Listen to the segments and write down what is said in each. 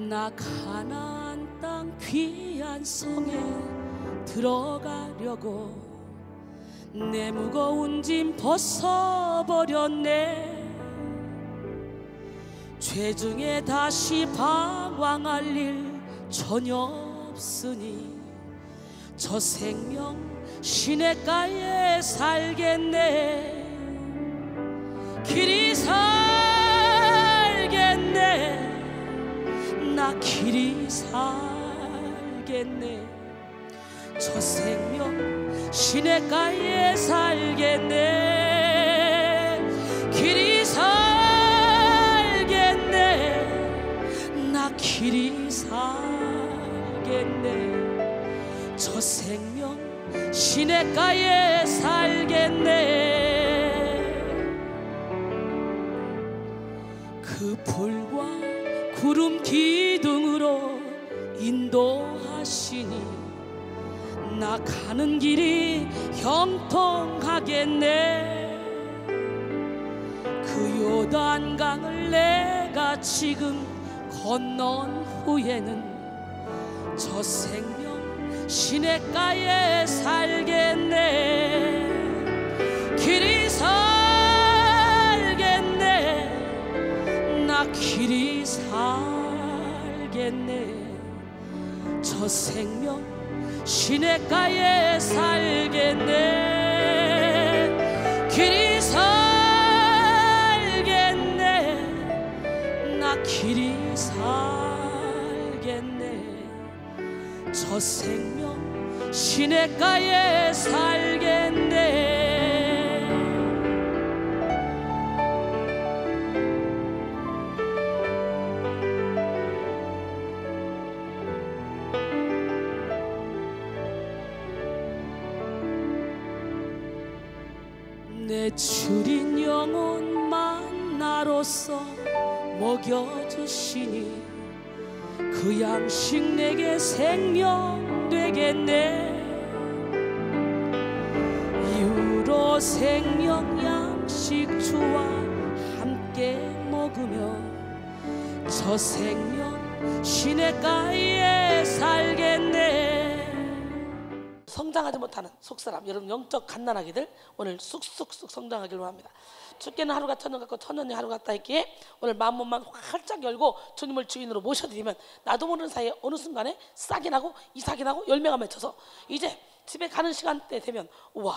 나 가나안 땅 귀한 성에 들어가려고 내 무거운 짐 벗어버렸네. 죄 중에 다시 방황할 일 전혀 없으니 저 생명 시냇가에 살겠네. 길이 살겠네. 나 길이 살겠네. 저 생명 시냇가에 살겠네. 길이 살겠네. 나 길이 살겠네. 저 생명 시냇가에 살겠네. 그 불과 구름 기둥으로 인도하시니 나 가는 길이 형통하겠네. 그 요단강을 내가 지금 건넌 후에는 저 생명 시냇가에 살겠네. 길이 살겠네. 나 길이 살겠네. 저 생명 시냇가에 살겠네. 길이 살겠네. 나 길이 살겠네. 저 생명 시냇가에 살겠네. 내 주린 영혼 만나로서 먹여주시니 그 양식 내게 생명 되겠네. 이후로 생명 양식 주와 함께 먹으며 저 생명 시냇가에 살겠네. 성장하지 못하는 속사람, 여러분 영적 갓난아기들 오늘 쑥쑥쑥 성장하기를 원합니다. 죽게는 하루 같은 년 같고 천년이 하루 같다 했기에 오늘 마음만 활짝 열고 주님을 주인으로 모셔드리면 나도 모르는 사이에 어느 순간에 싹이 나고 이삭이 나고 열매가 맺혀서 이제 집에 가는 시간대 되면 우와,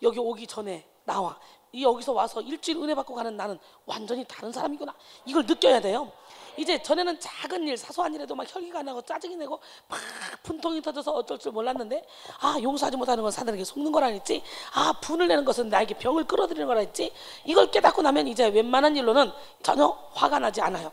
여기 오기 전에 나와 여기서 와서 일주일 은혜 받고 가는 나는 완전히 다른 사람이구나, 이걸 느껴야 돼요. 이제 전에는 작은 일, 사소한 일에도 막 혈기가 나고 짜증이 나고 막 분통이 터져서 어쩔 줄 몰랐는데, 아, 용서하지 못하는 건 사람에게 속는 거라 했지, 아, 분을 내는 것은 나에게 병을 끌어들이는 거라 했지, 이걸 깨닫고 나면 이제 웬만한 일로는 전혀 화가 나지 않아요.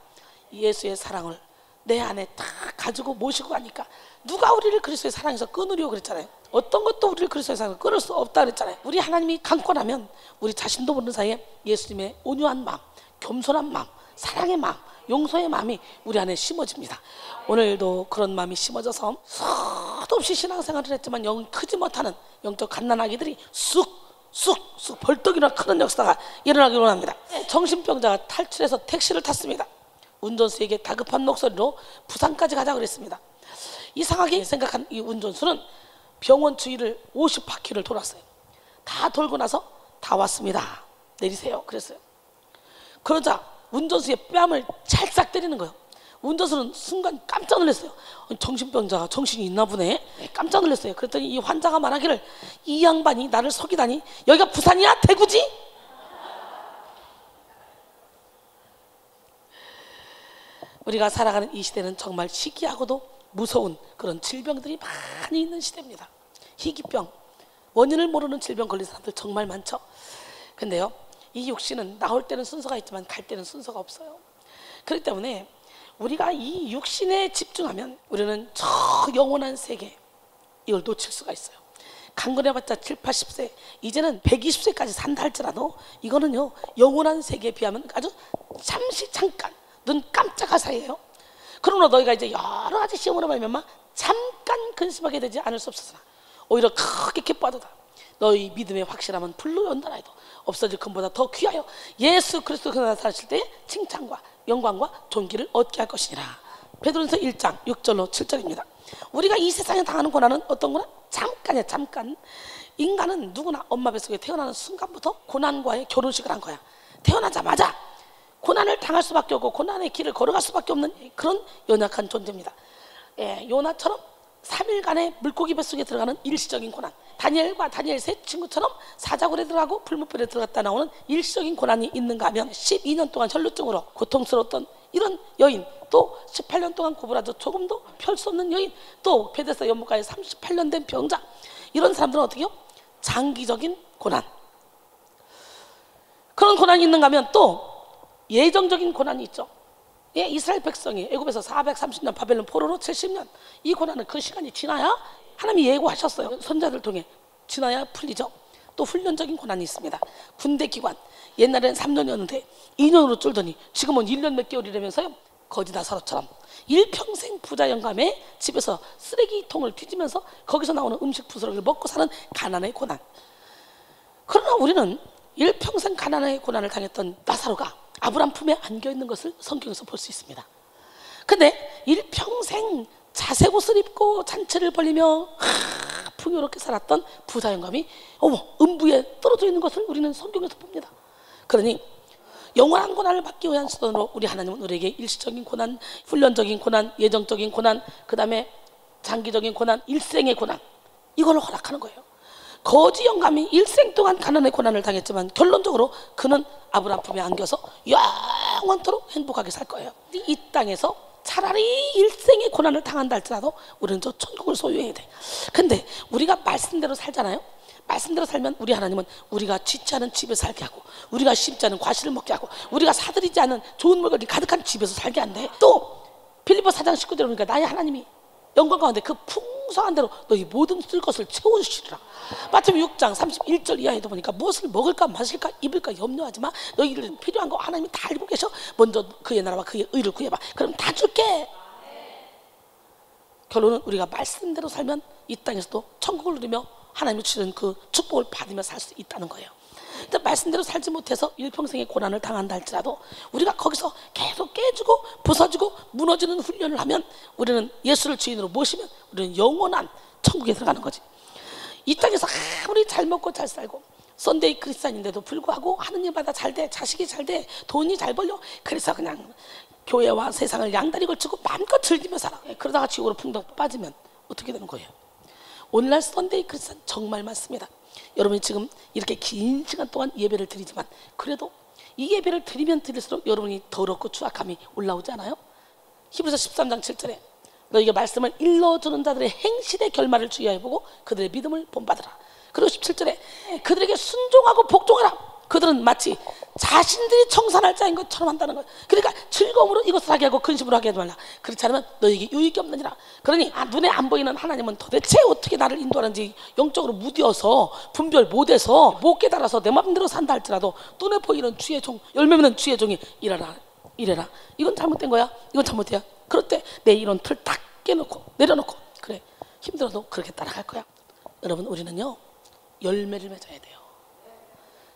예수의 사랑을 내 안에 다 가지고 모시고 가니까 누가 우리를 그리스도의 사랑에서 끊으려고 그랬잖아요. 어떤 것도 우리를 그리스도의 사랑에서 끊을 수 없다 그랬잖아요. 우리 하나님이 감고 나면 우리 자신도 모르는 사이에 예수님의 온유한 마음, 겸손한 마음, 사랑의 마음, 용서의 마음이 우리 안에 심어집니다. 오늘도 그런 마음이 심어져서 수도 없이 신앙생활을 했지만 영 크지 못하는 영적 갓난아기들이 쑥 벌떡이나 크는 역사가 일어나길 원합니다. 정신병자가 탈출해서 택시를 탔습니다. 운전수에게 다급한 목소리로 부산까지 가자고 그랬습니다. 이상하게 생각한 이 운전수는 병원 주위를 50바퀴를 돌았어요. 다 돌고 나서 다 왔습니다, 내리세요 그랬어요. 그러자 운전수의 뺨을 찰싹 때리는 거예요. 운전수는 순간 깜짝 놀랐어요. 정신병자가 정신이 있나 보네. 깜짝 놀랐어요. 그랬더니 이 환자가 말하기를, 이 양반이 나를 속이다니, 여기가 부산이야? 대구지? 우리가 살아가는 이 시대는 정말 시기하고도 무서운 그런 질병들이 많이 있는 시대입니다. 희귀병, 원인을 모르는 질병 걸린 사람들 정말 많죠. 근데요, 이 육신은 나올 때는 순서가 있지만 갈 때는 순서가 없어요. 그렇기 때문에 우리가 이 육신에 집중하면 우리는 저 영원한 세계, 이걸 놓칠 수가 있어요. 강건해봤자 7, 80세, 이제는 120세까지 산다 할지라도 이거는요, 영원한 세계에 비하면 아주 잠시 잠깐 눈 깜짝할 사이에요. 그러나 너희가 이제 여러 가지 시험으로 말미암아 잠깐 근심하게 되지 않을 수 없었으나 오히려 크게 기뻐하도다. 너희 믿음의 확실함은 불로 연단하여도 없어질 금보다 더 귀하여 예수 그리스도께서 나타나실 때 칭찬과 영광과 존귀를 얻게 할 것이니라. 베드로전서 1장 6절로 7절입니다. 우리가 이 세상에 당하는 고난은 어떤 고난? 잠깐이야, 잠깐. 인간은 누구나 엄마 뱃속에 태어나는 순간부터 고난과의 결혼식을 한 거야. 태어나자마자 고난을 당할 수밖에 없고 고난의 길을 걸어갈 수밖에 없는 그런 연약한 존재입니다. 요나처럼 3일간의 물고기 뱃속에 들어가는 일시적인 고난, 다니엘과 다니엘 세 친구처럼 사자굴에 들어가고 불못불에 들어갔다 나오는 일시적인 고난이 있는가 하면 12년 동안 혈루증으로 고통스러웠던 이런 여인, 또 18년 동안 고부라져 조금도 펼 수 없는 여인, 또 베데스다 연못가에 38년 된 병자, 이런 사람들은 어떻게 해요? 장기적인 고난, 그런 고난이 있는가 하면 또 예정적인 고난이 있죠. 이스라엘 백성이 애굽에서 430년 바벨론 포로로 70년, 이 고난은 그 시간이 지나야 하나님이 예고하셨어요. 선자들 통해 지나야 풀리죠. 또 훈련적인 고난이 있습니다. 군대 기관, 옛날에는 3년이었는데 2년으로 줄더니 지금은 1년 몇 개월이라면서요. 거지나 사로처럼 일평생 부자 영감의 집에서 쓰레기통을 뒤지면서 거기서 나오는 음식 부스러기를 먹고 사는 가난의 고난. 그러나 우리는 일평생 가난의 고난을 당했던 나사로가 아브람 품에 안겨있는 것을 성경에서 볼 수 있습니다. 근데 일평생 자색 옷을 입고 잔치를 벌리며 풍요롭게 살았던 부자 영감이 음부에 떨어져 있는 것을 우리는 성경에서 봅니다. 그러니 영원한 고난을 받기 위한 수단으로 우리 하나님은 우리에게 일시적인 고난, 훈련적인 고난, 예정적인 고난, 그 다음에 장기적인 고난, 일생의 고난, 이걸 허락하는 거예요. 거지 영감이 일생 동안 가난의 고난을 당했지만 결론적으로 그는 아브라함 품에 안겨서 영원토록 행복하게 살 거예요. 이 땅에서 차라리 일생의 고난을 당한다 할지라도 우리는 저 천국을 소유해야 돼. 근데 우리가 말씀대로 살잖아요. 말씀대로 살면 우리 하나님은 우리가 쥐지 않은 집에 살게 하고, 우리가 심지 않은 과실을 먹게 하고, 우리가 사들이지 않은 좋은 물건이 가득한 집에서 살게 한대. 또 빌립보 4장 19절에 보니까 나의 하나님이 영광 가운데 그 풍성한 대로 너희 모든 쓸 것을 채워주시리라. 마태복음 6장 31절 이하에도 보니까 무엇을 먹을까 마실까 입을까 염려하지 마. 너희들 필요한 거 하나님이 다 알고 계셔. 먼저 그의 나라와 그의 의를 구해봐. 그럼 다 줄게. 결론은 우리가 말씀대로 살면 이 땅에서도 천국을 누리며 하나님이 주시는 그 축복을 받으며 살 수 있다는 거예요. 근데 말씀대로 살지 못해서 일평생의 고난을 당한다 할지라도 우리가 거기서 계속 깨지고 부서지고 무너지는 훈련을 하면 우리는 예수를 주인으로 모시면 우리는 영원한 천국에 들어가는 거지. 이 땅에서 아무리 잘 먹고 잘 살고 썬데이 크리스찬인데도 불구하고 하는 일마다 잘 돼, 자식이 잘 돼, 돈이 잘 벌려, 그래서 그냥 교회와 세상을 양다리 걸치고 마음껏 즐기며 살아. 그러다가 지옥으로 풍덩 빠지면 어떻게 되는 거예요? 오늘날 썬데이 크리스찬 정말 많습니다. 여러분이 지금 이렇게 긴 시간 동안 예배를 드리지만 그래도 이 예배를 드리면 드릴수록 여러분이 더럽고 추악함이 올라오지 않아요? 히브리서 13장 7절에 너희가 말씀을 일러주는 자들의 행실의 결말을 주의하여 보고 그들의 믿음을 본받으라. 그리고 17절에 그들에게 순종하고 복종하라. 그들은 마치 자신들이 청산할 자인 것처럼 한다는 거예요. 그러니까 즐거움으로 이것을 하게 하고 근심으로 하게 하지 말라. 그렇지 않으면 너에게 유익이 없느니라. 그러니 눈에 안 보이는 하나님은 도대체 어떻게 나를 인도하는지 영적으로 무디어서 분별 못해서 못 깨달아서 내 마음대로 산다 할지라도 눈에 보이는 주의 종, 열매 맺는 주의 종이 일하라 이래라. 이건 잘못된 거야, 이건 잘못이야. 그럴 때 내 이런 틀 딱 깨놓고 내려놓고 그래 힘들어도 그렇게 따라갈 거야. 여러분 우리는요 열매를 맺어야 돼요.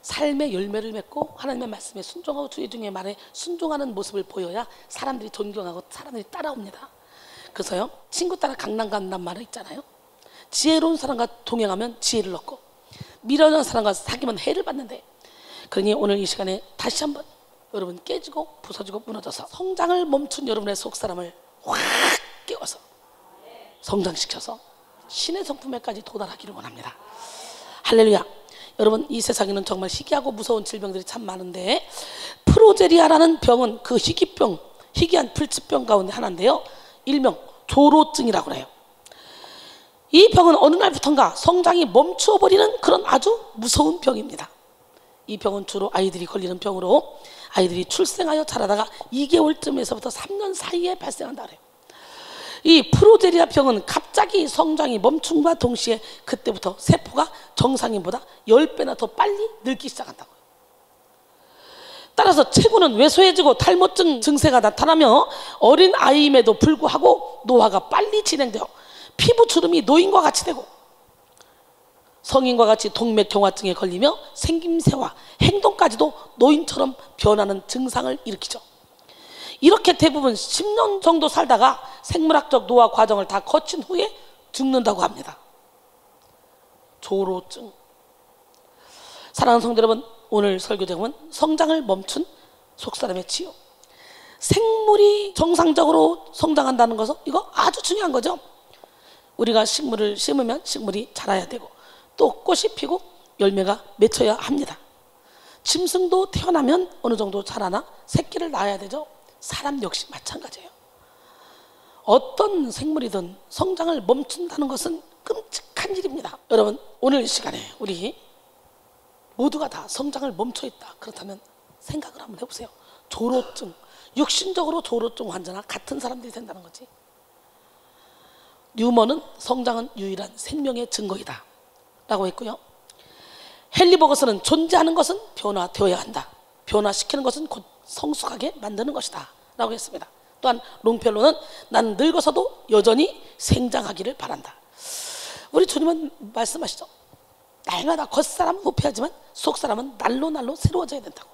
삶의 열매를 맺고 하나님의 말씀에 순종하고 주의 종의 말에 순종하는 모습을 보여야 사람들이 존경하고 사람들이 따라옵니다. 그래서요 친구 따라 강남 간단 말이 있잖아요. 지혜로운 사람과 동행하면 지혜를 얻고 미련한 사람과 사귀면 해를 받는데, 그러니 오늘 이 시간에 다시 한번 여러분 깨지고 부서지고 무너져서 성장을 멈춘 여러분의 속사람을 확 깨워서 성장시켜서 신의 성품에까지 도달하기를 원합니다. 할렐루야. 여러분 이 세상에는 정말 희귀하고 무서운 질병들이 참 많은데 프로제리아라는 병은 그 희귀병, 희귀한 불치병 가운데 하나인데요, 일명 조로증이라고 해요. 이 병은 어느 날부턴가 성장이 멈추어버리는 그런 아주 무서운 병입니다. 이 병은 주로 아이들이 걸리는 병으로 아이들이 출생하여 자라다가 2개월쯤에서부터 3년 사이에 발생한다 그래요. 이 프로제리아 병은 갑자기 성장이 멈춤과 동시에 그때부터 세포가 정상인보다 10배나 더 빨리 늙기 시작한다고요. 따라서 체구는 왜소해지고 탈모증 증세가 나타나며 어린 아이임에도 불구하고 노화가 빨리 진행되어 피부 주름이 노인과 같이 되고 성인과 같이 동맥경화증에 걸리며 생김새와 행동까지도 노인처럼 변하는 증상을 일으키죠. 이렇게 대부분 10년 정도 살다가 생물학적 노화 과정을 다 거친 후에 죽는다고 합니다. 조로증. 사랑하는 성도 여러분, 오늘 설교 제목은 성장을 멈춘 속사람의 치유. 생물이 정상적으로 성장한다는 것은 이거 아주 중요한 거죠. 우리가 식물을 심으면 식물이 자라야 되고 또 꽃이 피고 열매가 맺혀야 합니다. 짐승도 태어나면 어느 정도 자라나 새끼를 낳아야 되죠. 사람 역시 마찬가지예요. 어떤 생물이든 성장을 멈춘다는 것은 끔찍한 일입니다. 여러분, 오늘 이 시간에 우리 모두가 다 성장을 멈춰 있다. 그렇다면 생각을 한번 해보세요. 조로증, 육신적으로 조로증 환자나 같은 사람들이 된다는 거지. 뉴먼은 성장은 유일한 생명의 증거이다 라고 했고요. 헨리 버거스는 존재하는 것은 변화되어야 한다. 변화시키는 것은 곧 성숙하게 만드는 것이다 라고 했습니다. 또한 롱펠로는 나는 늙어서도 여전히 생장하기를 바란다. 우리 주님은 말씀하시죠. 날마다 겉사람은 부패하지만 속사람은 날로 날로 새로워져야 된다고.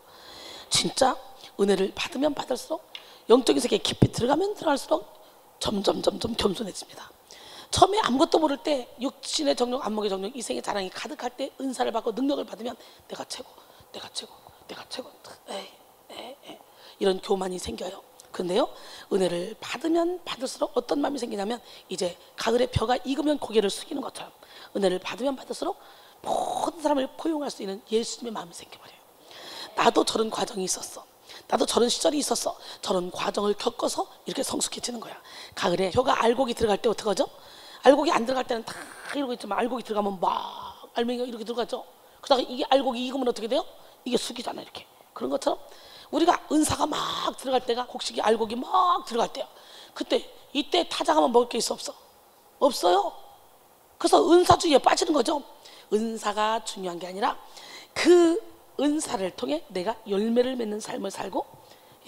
진짜 은혜를 받으면 받을수록 영적인 세계에 깊이 들어가면 들어갈수록 점점 겸손해집니다. 처음에 아무것도 모를 때 육신의 정욕, 안목의 정욕, 이생의 자랑이 가득할 때 은사를 받고 능력을 받으면 내가 최고 이런 교만이 생겨요. 그런데요, 은혜를 받으면 받을수록 어떤 마음이 생기냐면 이제 가을에 벼가 익으면 고개를 숙이는 것처럼 은혜를 받으면 받을수록 모든 사람을 포용할 수 있는 예수님의 마음이 생겨버려요. 나도 저런 과정이 있었어. 나도 저런 시절이 있었어. 저런 과정을 겪어서 이렇게 성숙해지는 거야. 가을에 벼가 알곡이 들어갈 때 어떻게 하죠? 알곡이 안 들어갈 때는 다 이러고 있지만 알곡이 들어가면 막 알맹이가 이렇게 들어가죠. 그러다가 이게 알곡이 익으면 어떻게 돼요? 이게 숙이잖아 이렇게. 그런 것처럼 우리가 은사가 막 들어갈 때가 곡식이 알곡이 막 들어갈 때야. 그때 이때 타작하면 먹을 게 있어 없어? 없어요. 그래서 은사주의에 빠지는 거죠. 은사가 중요한 게 아니라 그 은사를 통해 내가 열매를 맺는 삶을 살고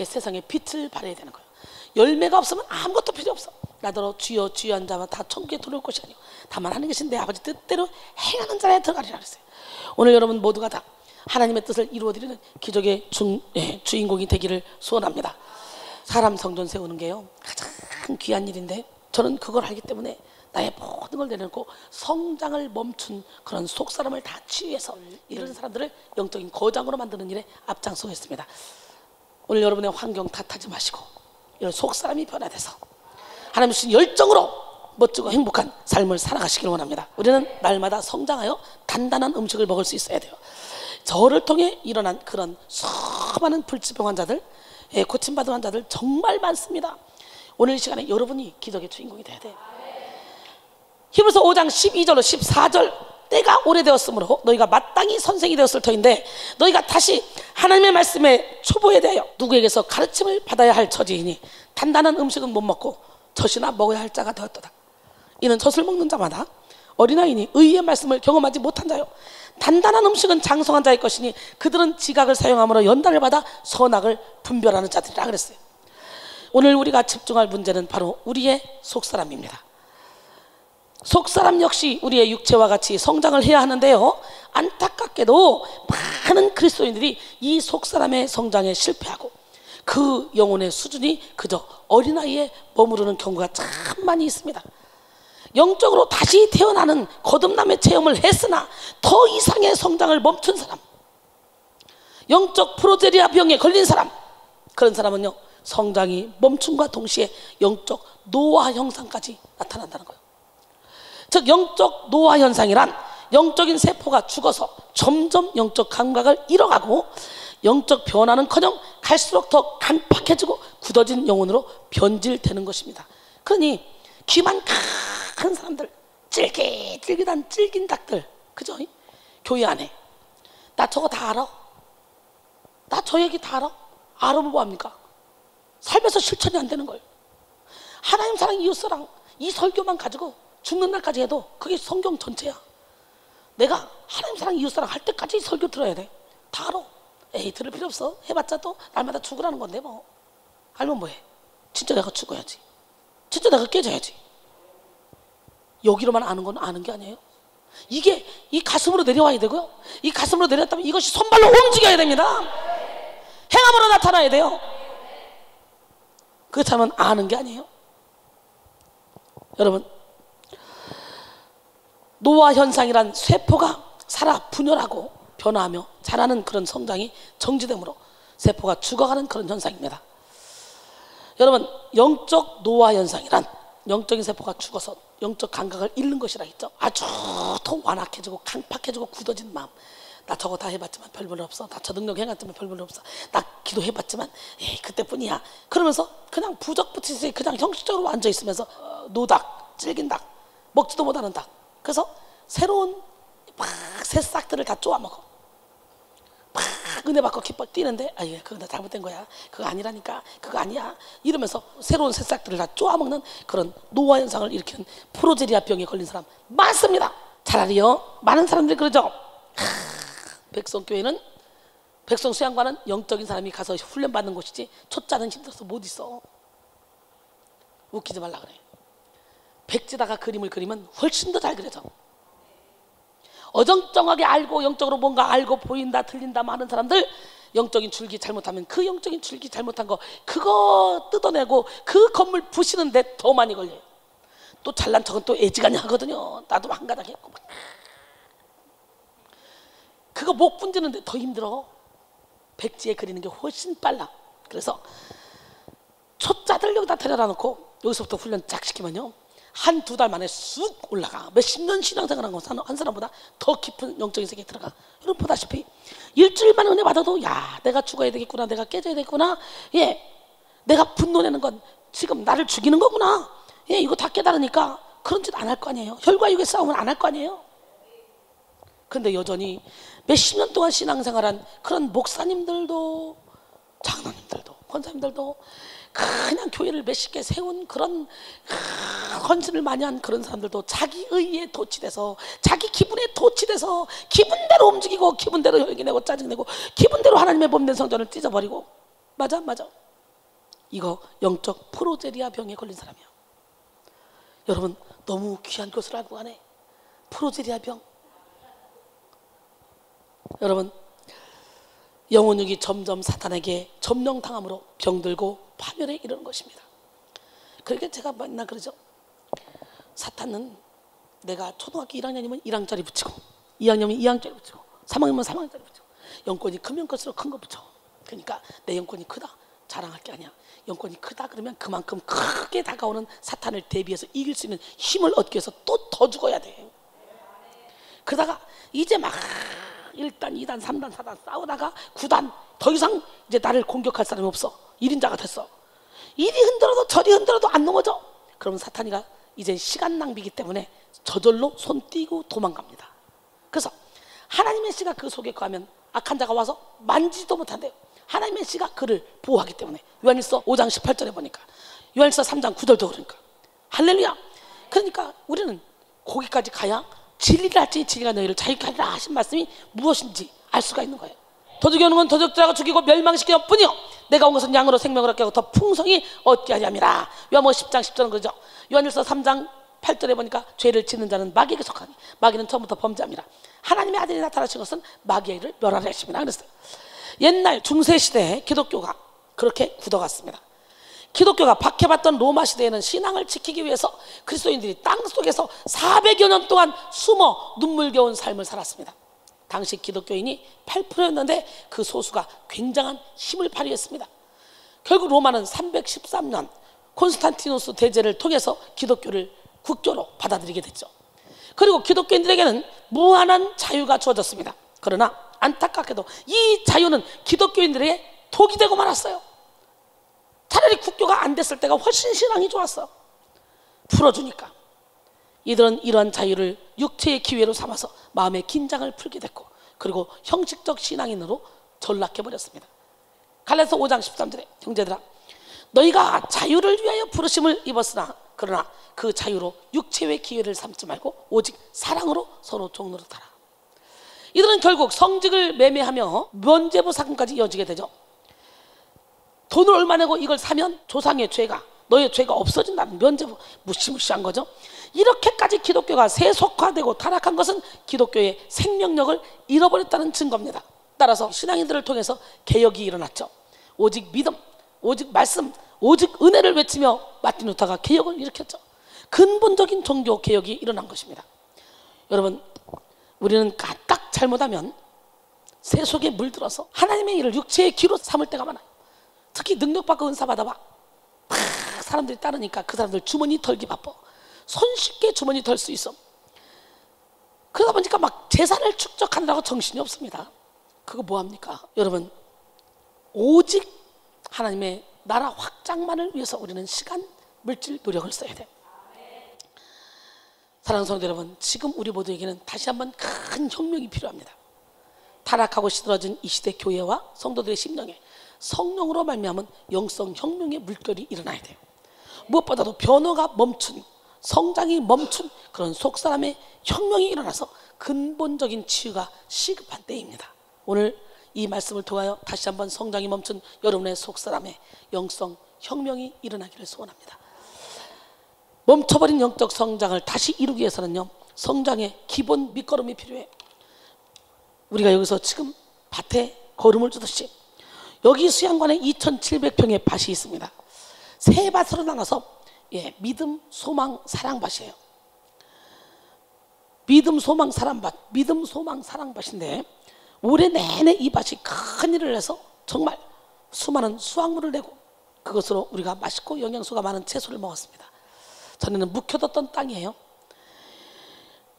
세상에 빛을 발해야 되는 거예요. 열매가 없으면 아무것도 필요 없어. 나더러 주여 주여 한 자만 다 천국에 들어올 것이 아니오 다만 하는 것인 내 아버지 뜻대로 행하는 자에 들어가리라 그랬어요. 오늘 여러분 모두가 다 하나님의 뜻을 이루어드리는 기적의 주인공이 되기를 소원합니다. 사람 성전 세우는 게요 가장 귀한 일인데 저는 그걸 알기 때문에 나의 모든 걸 내려놓고 성장을 멈춘 그런 속사람을 다 치유해서 이런 사람들을 영적인 거장으로 만드는 일에 앞장서겠습니다. 오늘 여러분의 환경 탓하지 마시고 이런 속사람이 변화돼서 하나님 주신 열정으로 멋지고 행복한 삶을 살아가시길 원합니다. 우리는 날마다 성장하여 단단한 음식을 먹을 수 있어야 돼요. 저를 통해 일어난 그런 수많은 불치병 환자들, 고침받은 환자들 정말 많습니다. 오늘 이 시간에 여러분이 기적의 주인공이 돼야 돼요. 히브리서 5장 12절로 14절 때가 오래되었으므로 너희가 마땅히 선생이 되었을 터인데 너희가 다시 하나님의 말씀에 초보에 대하여 누구에게서 가르침을 받아야 할 처지이니 단단한 음식은 못 먹고 젖이나 먹어야 할 자가 되었도다. 이는 젖을 먹는 자마다 어린아이니 의의 말씀을 경험하지 못한 자요 단단한 음식은 장성한 자의 것이니 그들은 지각을 사용함으로 연단을 받아 선악을 분별하는 자들이라 그랬어요. 오늘 우리가 집중할 문제는 바로 우리의 속사람입니다. 속사람 역시 우리의 육체와 같이 성장을 해야 하는데요, 안타깝게도 많은 그리스도인들이 이 속사람의 성장에 실패하고 그 영혼의 수준이 그저 어린아이에 머무르는 경우가 참 많이 있습니다. 영적으로 다시 태어나는 거듭남의 체험을 했으나 더 이상의 성장을 멈춘 사람, 영적 프로제리아 병에 걸린 사람, 그런 사람은요 성장이 멈춤과 동시에 영적 노화 현상까지 나타난다는 거예요. 즉 영적 노화 현상이란 영적인 세포가 죽어서 점점 영적 감각을 잃어가고 영적 변화는커녕 갈수록 더 간팍해지고 굳어진 영혼으로 변질되는 것입니다. 그러니 귀만 큰 사람들, 찔깃찔깃한 찔긴 닭들, 그죠? 교회 안에 나 저거 다 알아? 나 저 얘기 다 알아? 알아보면 뭐합니까? 삶에서 실천이 안 되는 거예요. 하나님 사랑 이웃사랑 이 설교만 가지고 죽는 날까지 해도 그게 성경 전체야. 내가 하나님 사랑 이웃사랑 할 때까지 설교 들어야 돼. 다 알아. 에이 들을 필요 없어. 해봤자 또 날마다 죽으라는 건데 뭐. 알면 뭐해. 진짜 내가 죽어야지. 진짜 내가 깨져야지. 여기로만 아는 건 아는 게 아니에요. 이게 이 가슴으로 내려와야 되고요, 이 가슴으로 내렸다면 이것이 손발로 움직여야 됩니다. 행함으로 나타나야 돼요. 그렇다면 아는 게 아니에요. 여러분, 노화 현상이란 세포가 살아 분열하고 변화하며 자라는 그런 성장이 정지되므로 세포가 죽어가는 그런 현상입니다. 여러분, 영적 노화 현상이란 영적인 세포가 죽어서 영적 감각을 잃는 것이라 했죠. 아주 더 완악해지고 강팍해지고 굳어진 마음. 나 저거 다 해봤지만 별볼 없어. 나 저 능력 해봤지만 별볼 없어. 나 기도해봤지만 에이 그때뿐이야. 그러면서 그냥 부적붙이듯이 그냥 형식적으로 앉아있으면서 노닭, 질긴 닭, 먹지도 못하는 닭. 그래서 새로운 막 새싹들을 다 쪼아먹어. 막 은혜 받고 기뻐 뛰는데 아예 그거 나 잘못된 거야. 그거 아니라니까. 그거 아니야. 이러면서 새로운 새싹들을 다 쪼아먹는 그런 노화 현상을 일으키는 프로제리아 병에 걸린 사람 많습니다. 차라리요 많은 사람들이 그러죠. 백성교회는 백성 수양관은 영적인 사람이 가서 훈련받는 곳이지 초짜는 힘들어서 못 있어. 웃기지 말라 그래. 백지다가 그림을 그리면 훨씬 더 잘 그려져. 어정쩡하게 알고 영적으로 뭔가 알고 보인다 틀린다 많은 사람들 영적인 줄기 잘못하면 그 영적인 줄기 잘못한 거 그거 뜯어내고 그 건물 부시는데 더 많이 걸려요. 또 잘난 척은 또 애지간히 하거든요. 나도 한 가닥 했고 그거 목 분지는데 더 힘들어. 백지에 그리는 게 훨씬 빨라. 그래서 초짜들 여기다 데려다 놓고 여기서부터 훈련 쫙 시키면요 한두 달 만에 쑥 올라가. 몇십 년 신앙생활한 한 사람보다 더 깊은 영적인 세계에 들어가. 여러분 보다시피 일주일만 은혜 받아도 야 내가 죽어야 되겠구나, 내가 깨져야 되겠구나, 예 내가 분노내는 건 지금 나를 죽이는 거구나, 예 이거 다 깨달으니까 그런 짓 안 할 거 아니에요. 혈과 육의 싸움은 안 할 거 아니에요. 근데 여전히 몇십 년 동안 신앙생활한 그런 목사님들도 장로님들도 권사님들도 그냥 교회를 몇십 개 세운 그런 헌신을 많이 한 그런 사람들도 자기 의에 도취돼서 자기 기분에 도취돼서 기분대로 움직이고 기분대로 혈기내고 짜증내고 기분대로 하나님의 몸된 성전을 찢어버리고 맞아 이거 영적 프로제리아 병에 걸린 사람이야. 여러분 너무 귀한 것을 알고 가네. 프로제리아 병. 여러분 영혼육이 점점 사탄에게 점령당함으로 병들고 파멸에 이르는 것입니다. 그러니까 제가 맨날 그러죠. 사탄은 내가 초등학교 1학년이면 1학짜리 붙이고 2학년이면 2학짜리 붙이고 3학년이면 3학짜리 붙이고 영권이 크면 클수록 큰 거 붙여. 그러니까 내 영권이 크다 자랑할 게 아니야. 영권이 크다 그러면 그만큼 크게 다가오는 사탄을 대비해서 이길 수 있는 힘을 얻기 위해서 또 더 죽어야 돼. 그러다가 이제 막 1단, 2단, 3단, 4단 싸우다가 9단 더 이상 이제 나를 공격할 사람이 없어. 1인자가 됐어. 이리 흔들어도 저리 흔들어도 안 넘어져. 그러면 사탄이가 이제 시간 낭비이기 때문에 저절로 손 띄고 도망갑니다. 그래서 하나님의 씨가 그 속에 거하면 악한 자가 와서 만지지도 못한대요. 하나님의 씨가 그를 보호하기 때문에. 요한일서 5장 18절에 보니까 요한일서 3장 9절도 그러니까 할렐루야. 그러니까 우리는 거기까지 가야 진리를 알지 진리가 너희를 자유케 하리라 하신 말씀이 무엇인지 알 수가 있는 거예요. 도둑이 오는 건 도둑질하고 죽이고 멸망시키려 뿐이요 내가 온 것은 양으로 생명을 얻게 하고 더 풍성히 얻게 하려 함이라. 요한복음 10장 10절은 그러죠. 요한일서 3장 8절에 보니까 죄를 짓는 자는 마귀에게 속하니 마귀는 처음부터 범죄함이라. 하나님의 아들이 나타나신 것은 마귀의 일을 멸하려 하심이라 그랬어요. 옛날 중세시대에 기독교가 그렇게 굳어갔습니다. 기독교가 박해받던 로마 시대에는 신앙을 지키기 위해서 그리스도인들이 땅속에서 400여 년 동안 숨어 눈물겨운 삶을 살았습니다. 당시 기독교인이 8%였는데 그 소수가 굉장한 힘을 발휘했습니다. 결국 로마는 313년 콘스탄티누스 대제를 통해서 기독교를 국교로 받아들이게 됐죠. 그리고 기독교인들에게는 무한한 자유가 주어졌습니다. 그러나 안타깝게도 이 자유는 기독교인들에게 독이 되고 말았어요. 차라리 국교가 안 됐을 때가 훨씬 신앙이 좋았어. 풀어주니까 이들은 이러한 자유를 육체의 기회로 삼아서 마음의 긴장을 풀게 됐고 그리고 형식적 신앙인으로 전락해버렸습니다. 갈라디아서 5장 13절에 형제들아 너희가 자유를 위하여 부르심을 입었으나 그러나 그 자유로 육체의 기회를 삼지 말고 오직 사랑으로 서로 종노릇하라. 이들은 결국 성직을 매매하며 면죄부 사건까지 이어지게 되죠. 돈을 얼마 내고 이걸 사면 조상의 죄가 너의 죄가 없어진다는 면죄부. 무시무시한 거죠. 이렇게까지 기독교가 세속화되고 타락한 것은 기독교의 생명력을 잃어버렸다는 증거입니다. 따라서 신앙인들을 통해서 개혁이 일어났죠. 오직 믿음, 오직 말씀, 오직 은혜를 외치며 마틴 루터가 개혁을 일으켰죠. 근본적인 종교 개혁이 일어난 것입니다. 여러분, 우리는 까딱 잘못하면 새 속에 물들어서 하나님의 일을 육체의 기로 삼을 때가 많아요. 특히 능력받고 은사 받아봐 막 사람들이 따르니까 그 사람들 주머니 털기 바빠. 손쉽게 주머니 털 수 있어. 그러다 보니까 막 재산을 축적하느라고 정신이 없습니다. 그거 뭐합니까? 여러분, 오직 하나님의 나라 확장만을 위해서 우리는 시간, 물질, 노력을 써야 돼요. 사랑하는 성도 여러분, 지금 우리 모두에게는 다시 한번 큰 혁명이 필요합니다. 타락하고 시들어진 이 시대 교회와 성도들의 심령에 성령으로 말미암은 영성 혁명의 물결이 일어나야 돼요. 무엇보다도 변화가 멈춘, 성장이 멈춘 그런 속사람의 혁명이 일어나서 근본적인 치유가 시급한 때입니다. 오늘 이 말씀을 통하여 다시 한번 성장이 멈춘 여러분의 속사람의 영성 혁명이 일어나기를 소원합니다. 멈춰버린 영적 성장을 다시 이루기 위해서는요, 성장의 기본 밑거름이 필요해요. 우리가 여기서 지금 밭에 거름을 주듯이 여기 수양관에 2,700평의 밭이 있습니다. 세 밭으로 나눠서 믿음, 소망, 사랑밭이에요. 믿음, 소망, 사랑밭, 믿음, 소망, 사랑밭인데 올해 내내 이 밭이 큰 일을 해서 정말 수많은 수확물을 내고 그것으로 우리가 맛있고 영양소가 많은 채소를 먹었습니다. 전에는 묵혀뒀던 땅이에요.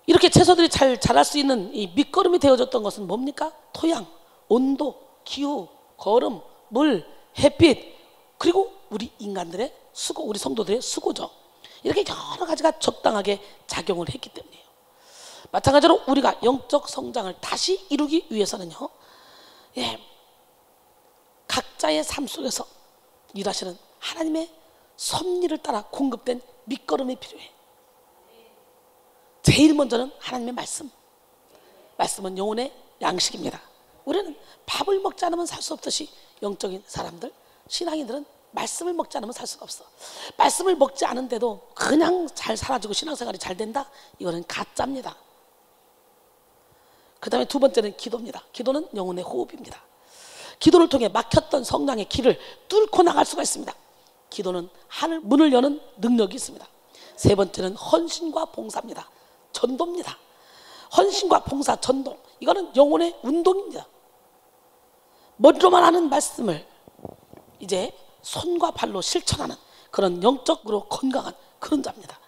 이렇게 채소들이 잘 자랄 수 있는 이 밑거름이 되어줬던 것은 뭡니까? 토양, 온도, 기후, 거름, 물, 햇빛, 그리고 우리 인간들의 수고, 우리 성도들의 수고죠. 이렇게 여러 가지가 적당하게 작용을 했기 때문이에요. 마찬가지로 우리가 영적 성장을 다시 이루기 위해서는요, 각자의 삶 속에서 일하시는 하나님의 섭리를 따라 공급된 밑거름이 필요해. 제일 먼저는 하나님의 말씀. 말씀은 영혼의 양식입니다. 우리는 밥을 먹지 않으면 살 수 없듯이 영적인 사람들, 신앙인들은 말씀을 먹지 않으면 살 수가 없어. 말씀을 먹지 않은데도 그냥 잘 살아지고 신앙생활이 잘 된다? 이거는 가짜입니다. 그 다음에 두 번째는 기도입니다. 기도는 영혼의 호흡입니다. 기도를 통해 막혔던 성장의 길을 뚫고 나갈 수가 있습니다. 기도는 하늘 문을 여는 능력이 있습니다. 세 번째는 헌신과 봉사입니다. 전도입니다. 헌신과 봉사, 전도, 이거는 영혼의 운동입니다. 머리로만 하는 말씀을 이제 손과 발로 실천하는 그런 영적으로 건강한 그런 자입니다.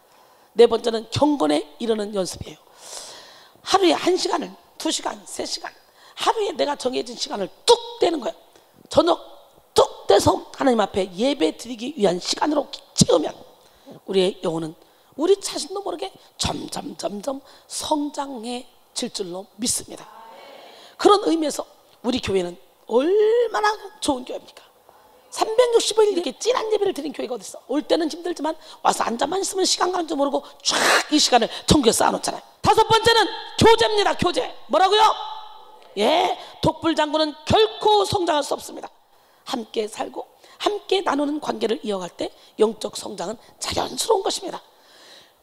네 번째는 경건에 이르는 연습이에요. 하루에 1시간을 2시간, 3시간, 하루에 내가 정해진 시간을 뚝 떼는 거예요. 저녁 뚝 떼서 하나님 앞에 예배 드리기 위한 시간으로 채우면 우리의 영혼은 우리 자신도 모르게 점점 성장해질 줄로 믿습니다. 그런 의미에서 우리 교회는 얼마나 좋은 교회입니까? 365일 이렇게 찐한 예배를 드린 교회가 어디 있어? 올 때는 힘들지만 와서 앉아만 있으면 시간 가는 줄 모르고 쫙 이 시간을 천국에 쌓아놓잖아요. 다섯 번째는 교제입니다. 교제. 뭐라고요? 독불장군은 결코 성장할 수 없습니다. 함께 살고 함께 나누는 관계를 이어갈 때 영적 성장은 자연스러운 것입니다.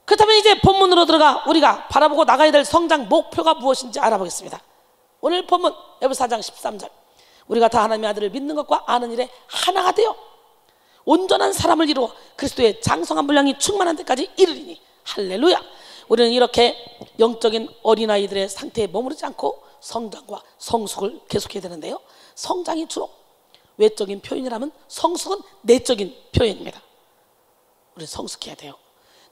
그렇다면 이제 본문으로 들어가 우리가 바라보고 나가야 될 성장 목표가 무엇인지 알아보겠습니다. 오늘 본문 에베소 4장 13절, 우리가 다 하나님의 아들을 믿는 것과 아는 일에 하나가 되어 온전한 사람을 이루어 그리스도의 장성한 분량이 충만한 데까지 이르리니. 할렐루야. 우리는 이렇게 영적인 어린아이들의 상태에 머무르지 않고 성장과 성숙을 계속해야 되는데요, 성장이 주로 외적인 표현이라면 성숙은 내적인 표현입니다. 우리 성숙해야 돼요.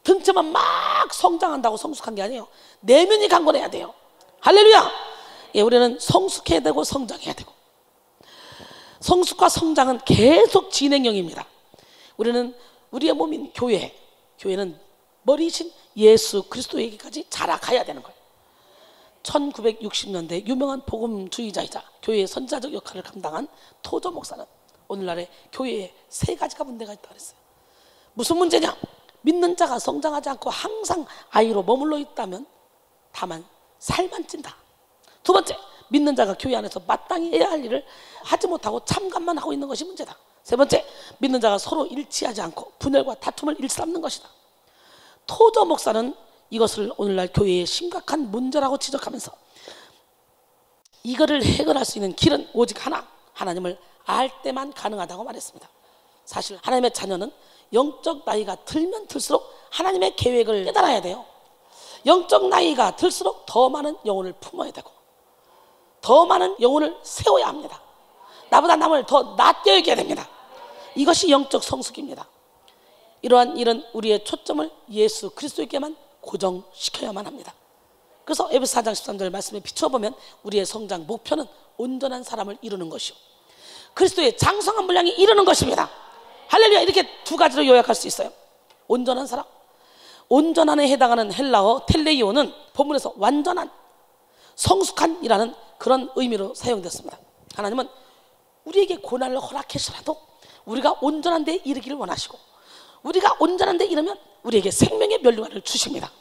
등치만 막 성장한다고 성숙한 게 아니에요. 내면이 강건해야 돼요. 할렐루야. 우리는 성숙해야 되고 성장해야 되고, 성숙과 성장은 계속 진행형입니다. 우리는 우리의 몸인 교회는 머리이신 예수 그리스도에게까지 자라가야 되는 거예요. 1960년대 유명한 복음주의자이자 교회의 선지자적 역할을 감당한 토저 목사는 오늘날의 교회에 3가지가 문제가 있다고 그랬어요. 무슨 문제냐? 믿는 자가 성장하지 않고 항상 아이로 머물러 있다면 다만 살만 찐다. 두 번째, 믿는 자가 교회 안에서 마땅히 해야 할 일을 하지 못하고 참관만 하고 있는 것이 문제다. 세 번째, 믿는 자가 서로 일치하지 않고 분열과 다툼을 일삼는 것이다. 토저 목사는 이것을 오늘날 교회의 심각한 문제라고 지적하면서 이거를 해결할 수 있는 길은 오직 하나, 하나님을 알 때만 가능하다고 말했습니다. 사실 하나님의 자녀는 영적 나이가 들면 들수록 하나님의 계획을 깨달아야 돼요. 영적 나이가 들수록 더 많은 영혼을 품어야 되고 더 많은 영혼을 세워야 합니다. 나보다 남을 더 낫게 여겨야 됩니다. 이것이 영적 성숙입니다. 이러한 일은 우리의 초점을 예수 그리스도에게만 고정시켜야만 합니다. 그래서 에베소 4장 13절 말씀에 비춰보면 우리의 성장 목표는 온전한 사람을 이루는 것이요 그리스도의 장성한 분량이 이루는 것입니다. 할렐루야. 이렇게 두 가지로 요약할 수 있어요. 온전한 사람, 온전한에 해당하는 헬라어 텔레이오는 본문에서 완전한, 성숙한이라는 그런 의미로 사용됐습니다. 하나님은 우리에게 고난을 허락해서라도 우리가 온전한 데 이르기를 원하시고 우리가 온전한 데 이르면 우리에게 생명의 면류관을 주십니다.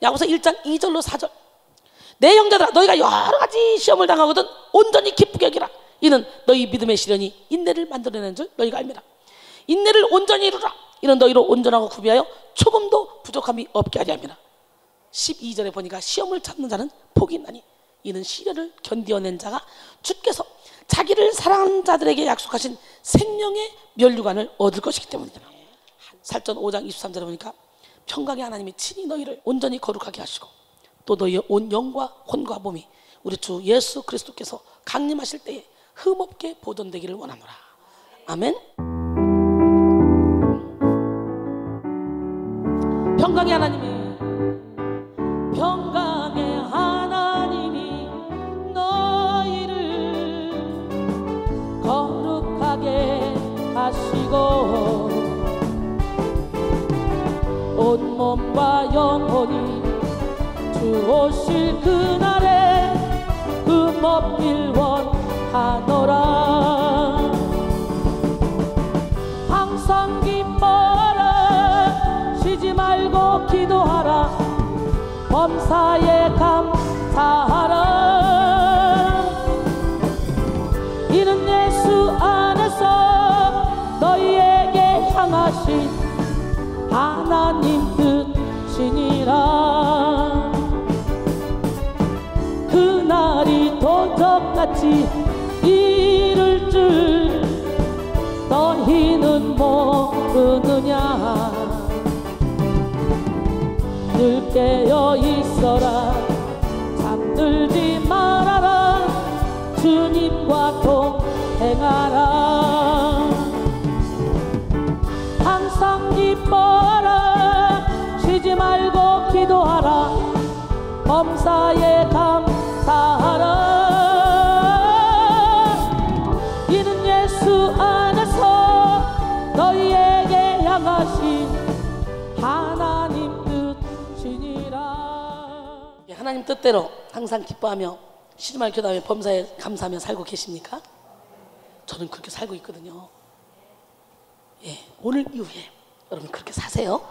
야고보서 1장 2절로 4절 내 형제들아 너희가 여러 가지 시험을 당하거든 온전히 기쁘게 여기라. 이는 너희 믿음의 시련이 인내를 만들어내는 줄 너희가 알미라. 인내를 온전히 이루라. 이는 너희로 온전하고 구비하여 조금도 부족함이 없게 하려 함이라. 12절에 보니까 시험을 참는 자는 복이 있나니 이는 시련을 견디어낸 자가 주께서 자기를 사랑하는 자들에게 약속하신 생명의 면류관을 얻을 것이기 때문이다. 살전 5장 23절에 보니까 평강의 하나님이 친히 너희를 온전히 거룩하게 하시고 또 너희의 온 영과 혼과 몸이 우리 주 예수 그리스도께서 강림하실 때에 흠없게 보존되기를 원하노라. 아멘. 평강의 하나님이 너희를 거룩하게 하시고 온몸과 영혼이 주 오실 그날에 흠없길 원하노라. 항상 기뻐라. 쉬지 말고 기도하라. 범사에 감사하라. 이는 예수 안에서 너희에게 향하신 하나님 뜻이니라. 그날이 도적같이 이를 줄 너희는 모르느냐. 늘 깨어 있어라. 잠들지 말아라. 주님과 동행하라. 항상 기뻐라. 쉬지 말고 기도하라. 범사에 감사하라. 이는 예수 안에서 너희에게 향하신 하나님 뜻이니라. 하나님 뜻대로 항상 기뻐하며 쉬지 말고 기도하며 범사에 감사하며 살고 계십니까? 저는 그렇게 살고 있거든요. 오늘 이후에 여러분 그렇게 사세요.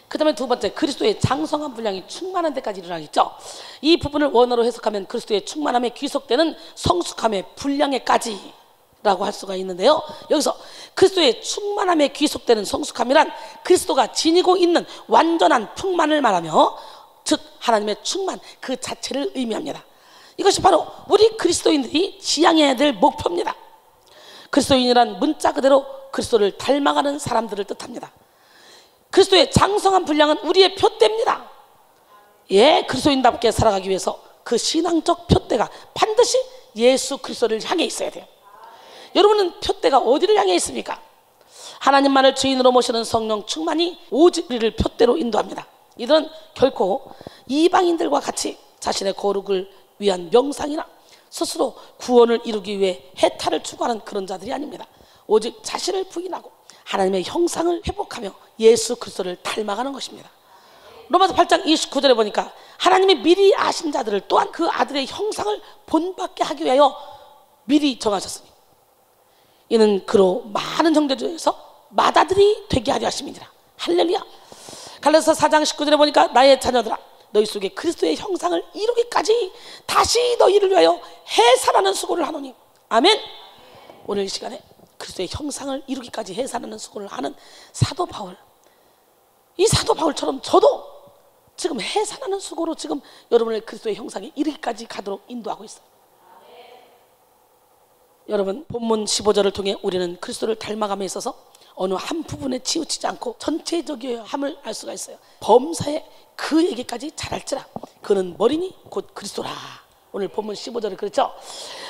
그 다음에 두 번째, 그리스도의 장성한 분량이 충만한 데까지 이르라겠죠. 이 부분을 원어로 해석하면 그리스도의 충만함에 귀속되는 성숙함의 분량에까지 라고 할 수가 있는데요. 여기서 그리스도의 충만함에 귀속되는 성숙함이란 그리스도가 지니고 있는 완전한 풍만을 말하며 즉 하나님의 충만 그 자체를 의미합니다. 이것이 바로 우리 그리스도인들이 지향해야 될 목표입니다. 그리스도인이란 문자 그대로 그리스도를 닮아가는 사람들을 뜻합니다. 그리스도의 장성한 분량은 우리의 표대입니다. 그리스도인답게 살아가기 위해서 그 신앙적 표대가 반드시 예수 그리스도를 향해 있어야 돼요. 여러분은 표대가 어디를 향해 있습니까? 하나님만을 주인으로 모시는 성령 충만이 오직 우리를 표대로 인도합니다. 이들은 결코 이방인들과 같이 자신의 거룩을 위한 명상이나 스스로 구원을 이루기 위해 해탈을 추구하는 그런 자들이 아닙니다. 오직 자신을 부인하고 하나님의 형상을 회복하며 예수 그리스도를 닮아가는 것입니다. 로마서 8장 29절에 보니까 하나님이 미리 아신 자들을 또한 그 아들의 형상을 본받게 하기 위하여 미리 정하셨으니 이는 그로 많은 형제 중에서 맏아들이 되게 하려 하심이니라. 할렐루야. 갈라디아서 4장 19절에 보니까 나의 자녀들아 너희 속에 그리스도의 형상을 이루기까지 다시 너희를 위하여 해산하는 수고를 하노니. 아멘. 오늘 이 시간에 그리스도의 형상을 이루기까지 해산하는 수고를 하는 사도 바울, 이 사도 바울처럼 저도 지금 해산하는 수고로 지금 여러분을 그리스도의 형상에 이르기까지 가도록 인도하고 있어요. 여러분, 본문 15절을 통해 우리는 그리스도를 닮아감에 있어서 어느 한 부분에 치우치지 않고 전체적이함을 알 수가 있어요. 범사에 그에게까지 잘할지라 그는 머리니 곧 그리스도라. 오늘 본문 15절에 그렇죠.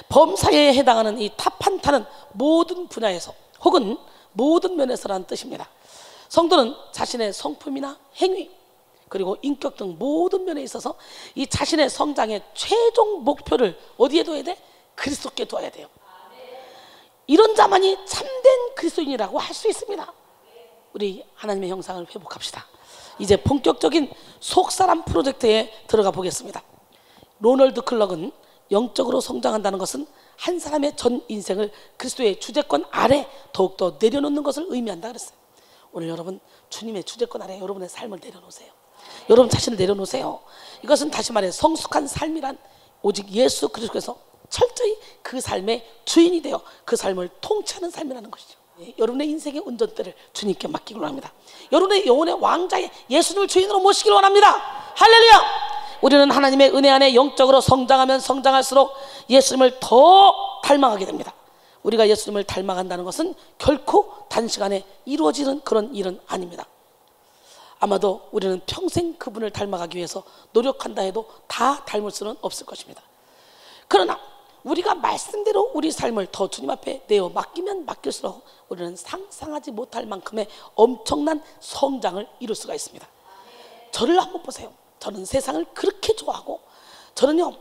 범사에 해당하는 이 타판타는 모든 분야에서 혹은 모든 면에서라는 뜻입니다. 성도는 자신의 성품이나 행위 그리고 인격 등 모든 면에 있어서 이 자신의 성장의 최종 목표를 어디에 둬야 돼? 그리스도께 둬야 돼요. 이런 자만이 참된 그리스도인이라고 할 수 있습니다. 우리 하나님의 형상을 회복합시다. 이제 본격적인 속사람 프로젝트에 들어가 보겠습니다. 로널드 클럭은 영적으로 성장한다는 것은 한 사람의 전 인생을 그리스도의 주재권 아래 더욱더 내려놓는 것을 의미한다 그랬어요. 오늘 여러분, 주님의 주재권 아래 여러분의 삶을 내려놓으세요. 여러분 자신을 내려놓으세요. 이것은 다시 말해 성숙한 삶이란 오직 예수 그리스도께서 철저히 그 삶의 주인이 되어 그 삶을 통치하는 삶이라는 것이죠. 여러분의 인생의 운전대를 주님께 맡기기로 합니다. 여러분의 영혼의 왕자의 예수님을 주인으로 모시기를 원합니다. 할렐루야! 우리는 하나님의 은혜 안에 영적으로 성장하면 성장할수록 예수님을 더 닮아가게 됩니다. 우리가 예수님을 닮아간다는 것은 결코 단시간에 이루어지는 그런 일은 아닙니다. 아마도 우리는 평생 그분을 닮아가기 위해서 노력한다 해도 다 닮을 수는 없을 것입니다. 그러나 우리가 말씀대로 우리 삶을 더 주님 앞에 내어 맡기면 맡길수록 우리는 상상하지 못할 만큼의 엄청난 성장을 이룰 수가 있습니다. 저를 한번 보세요. 저는 세상을 그렇게 좋아하고, 저는요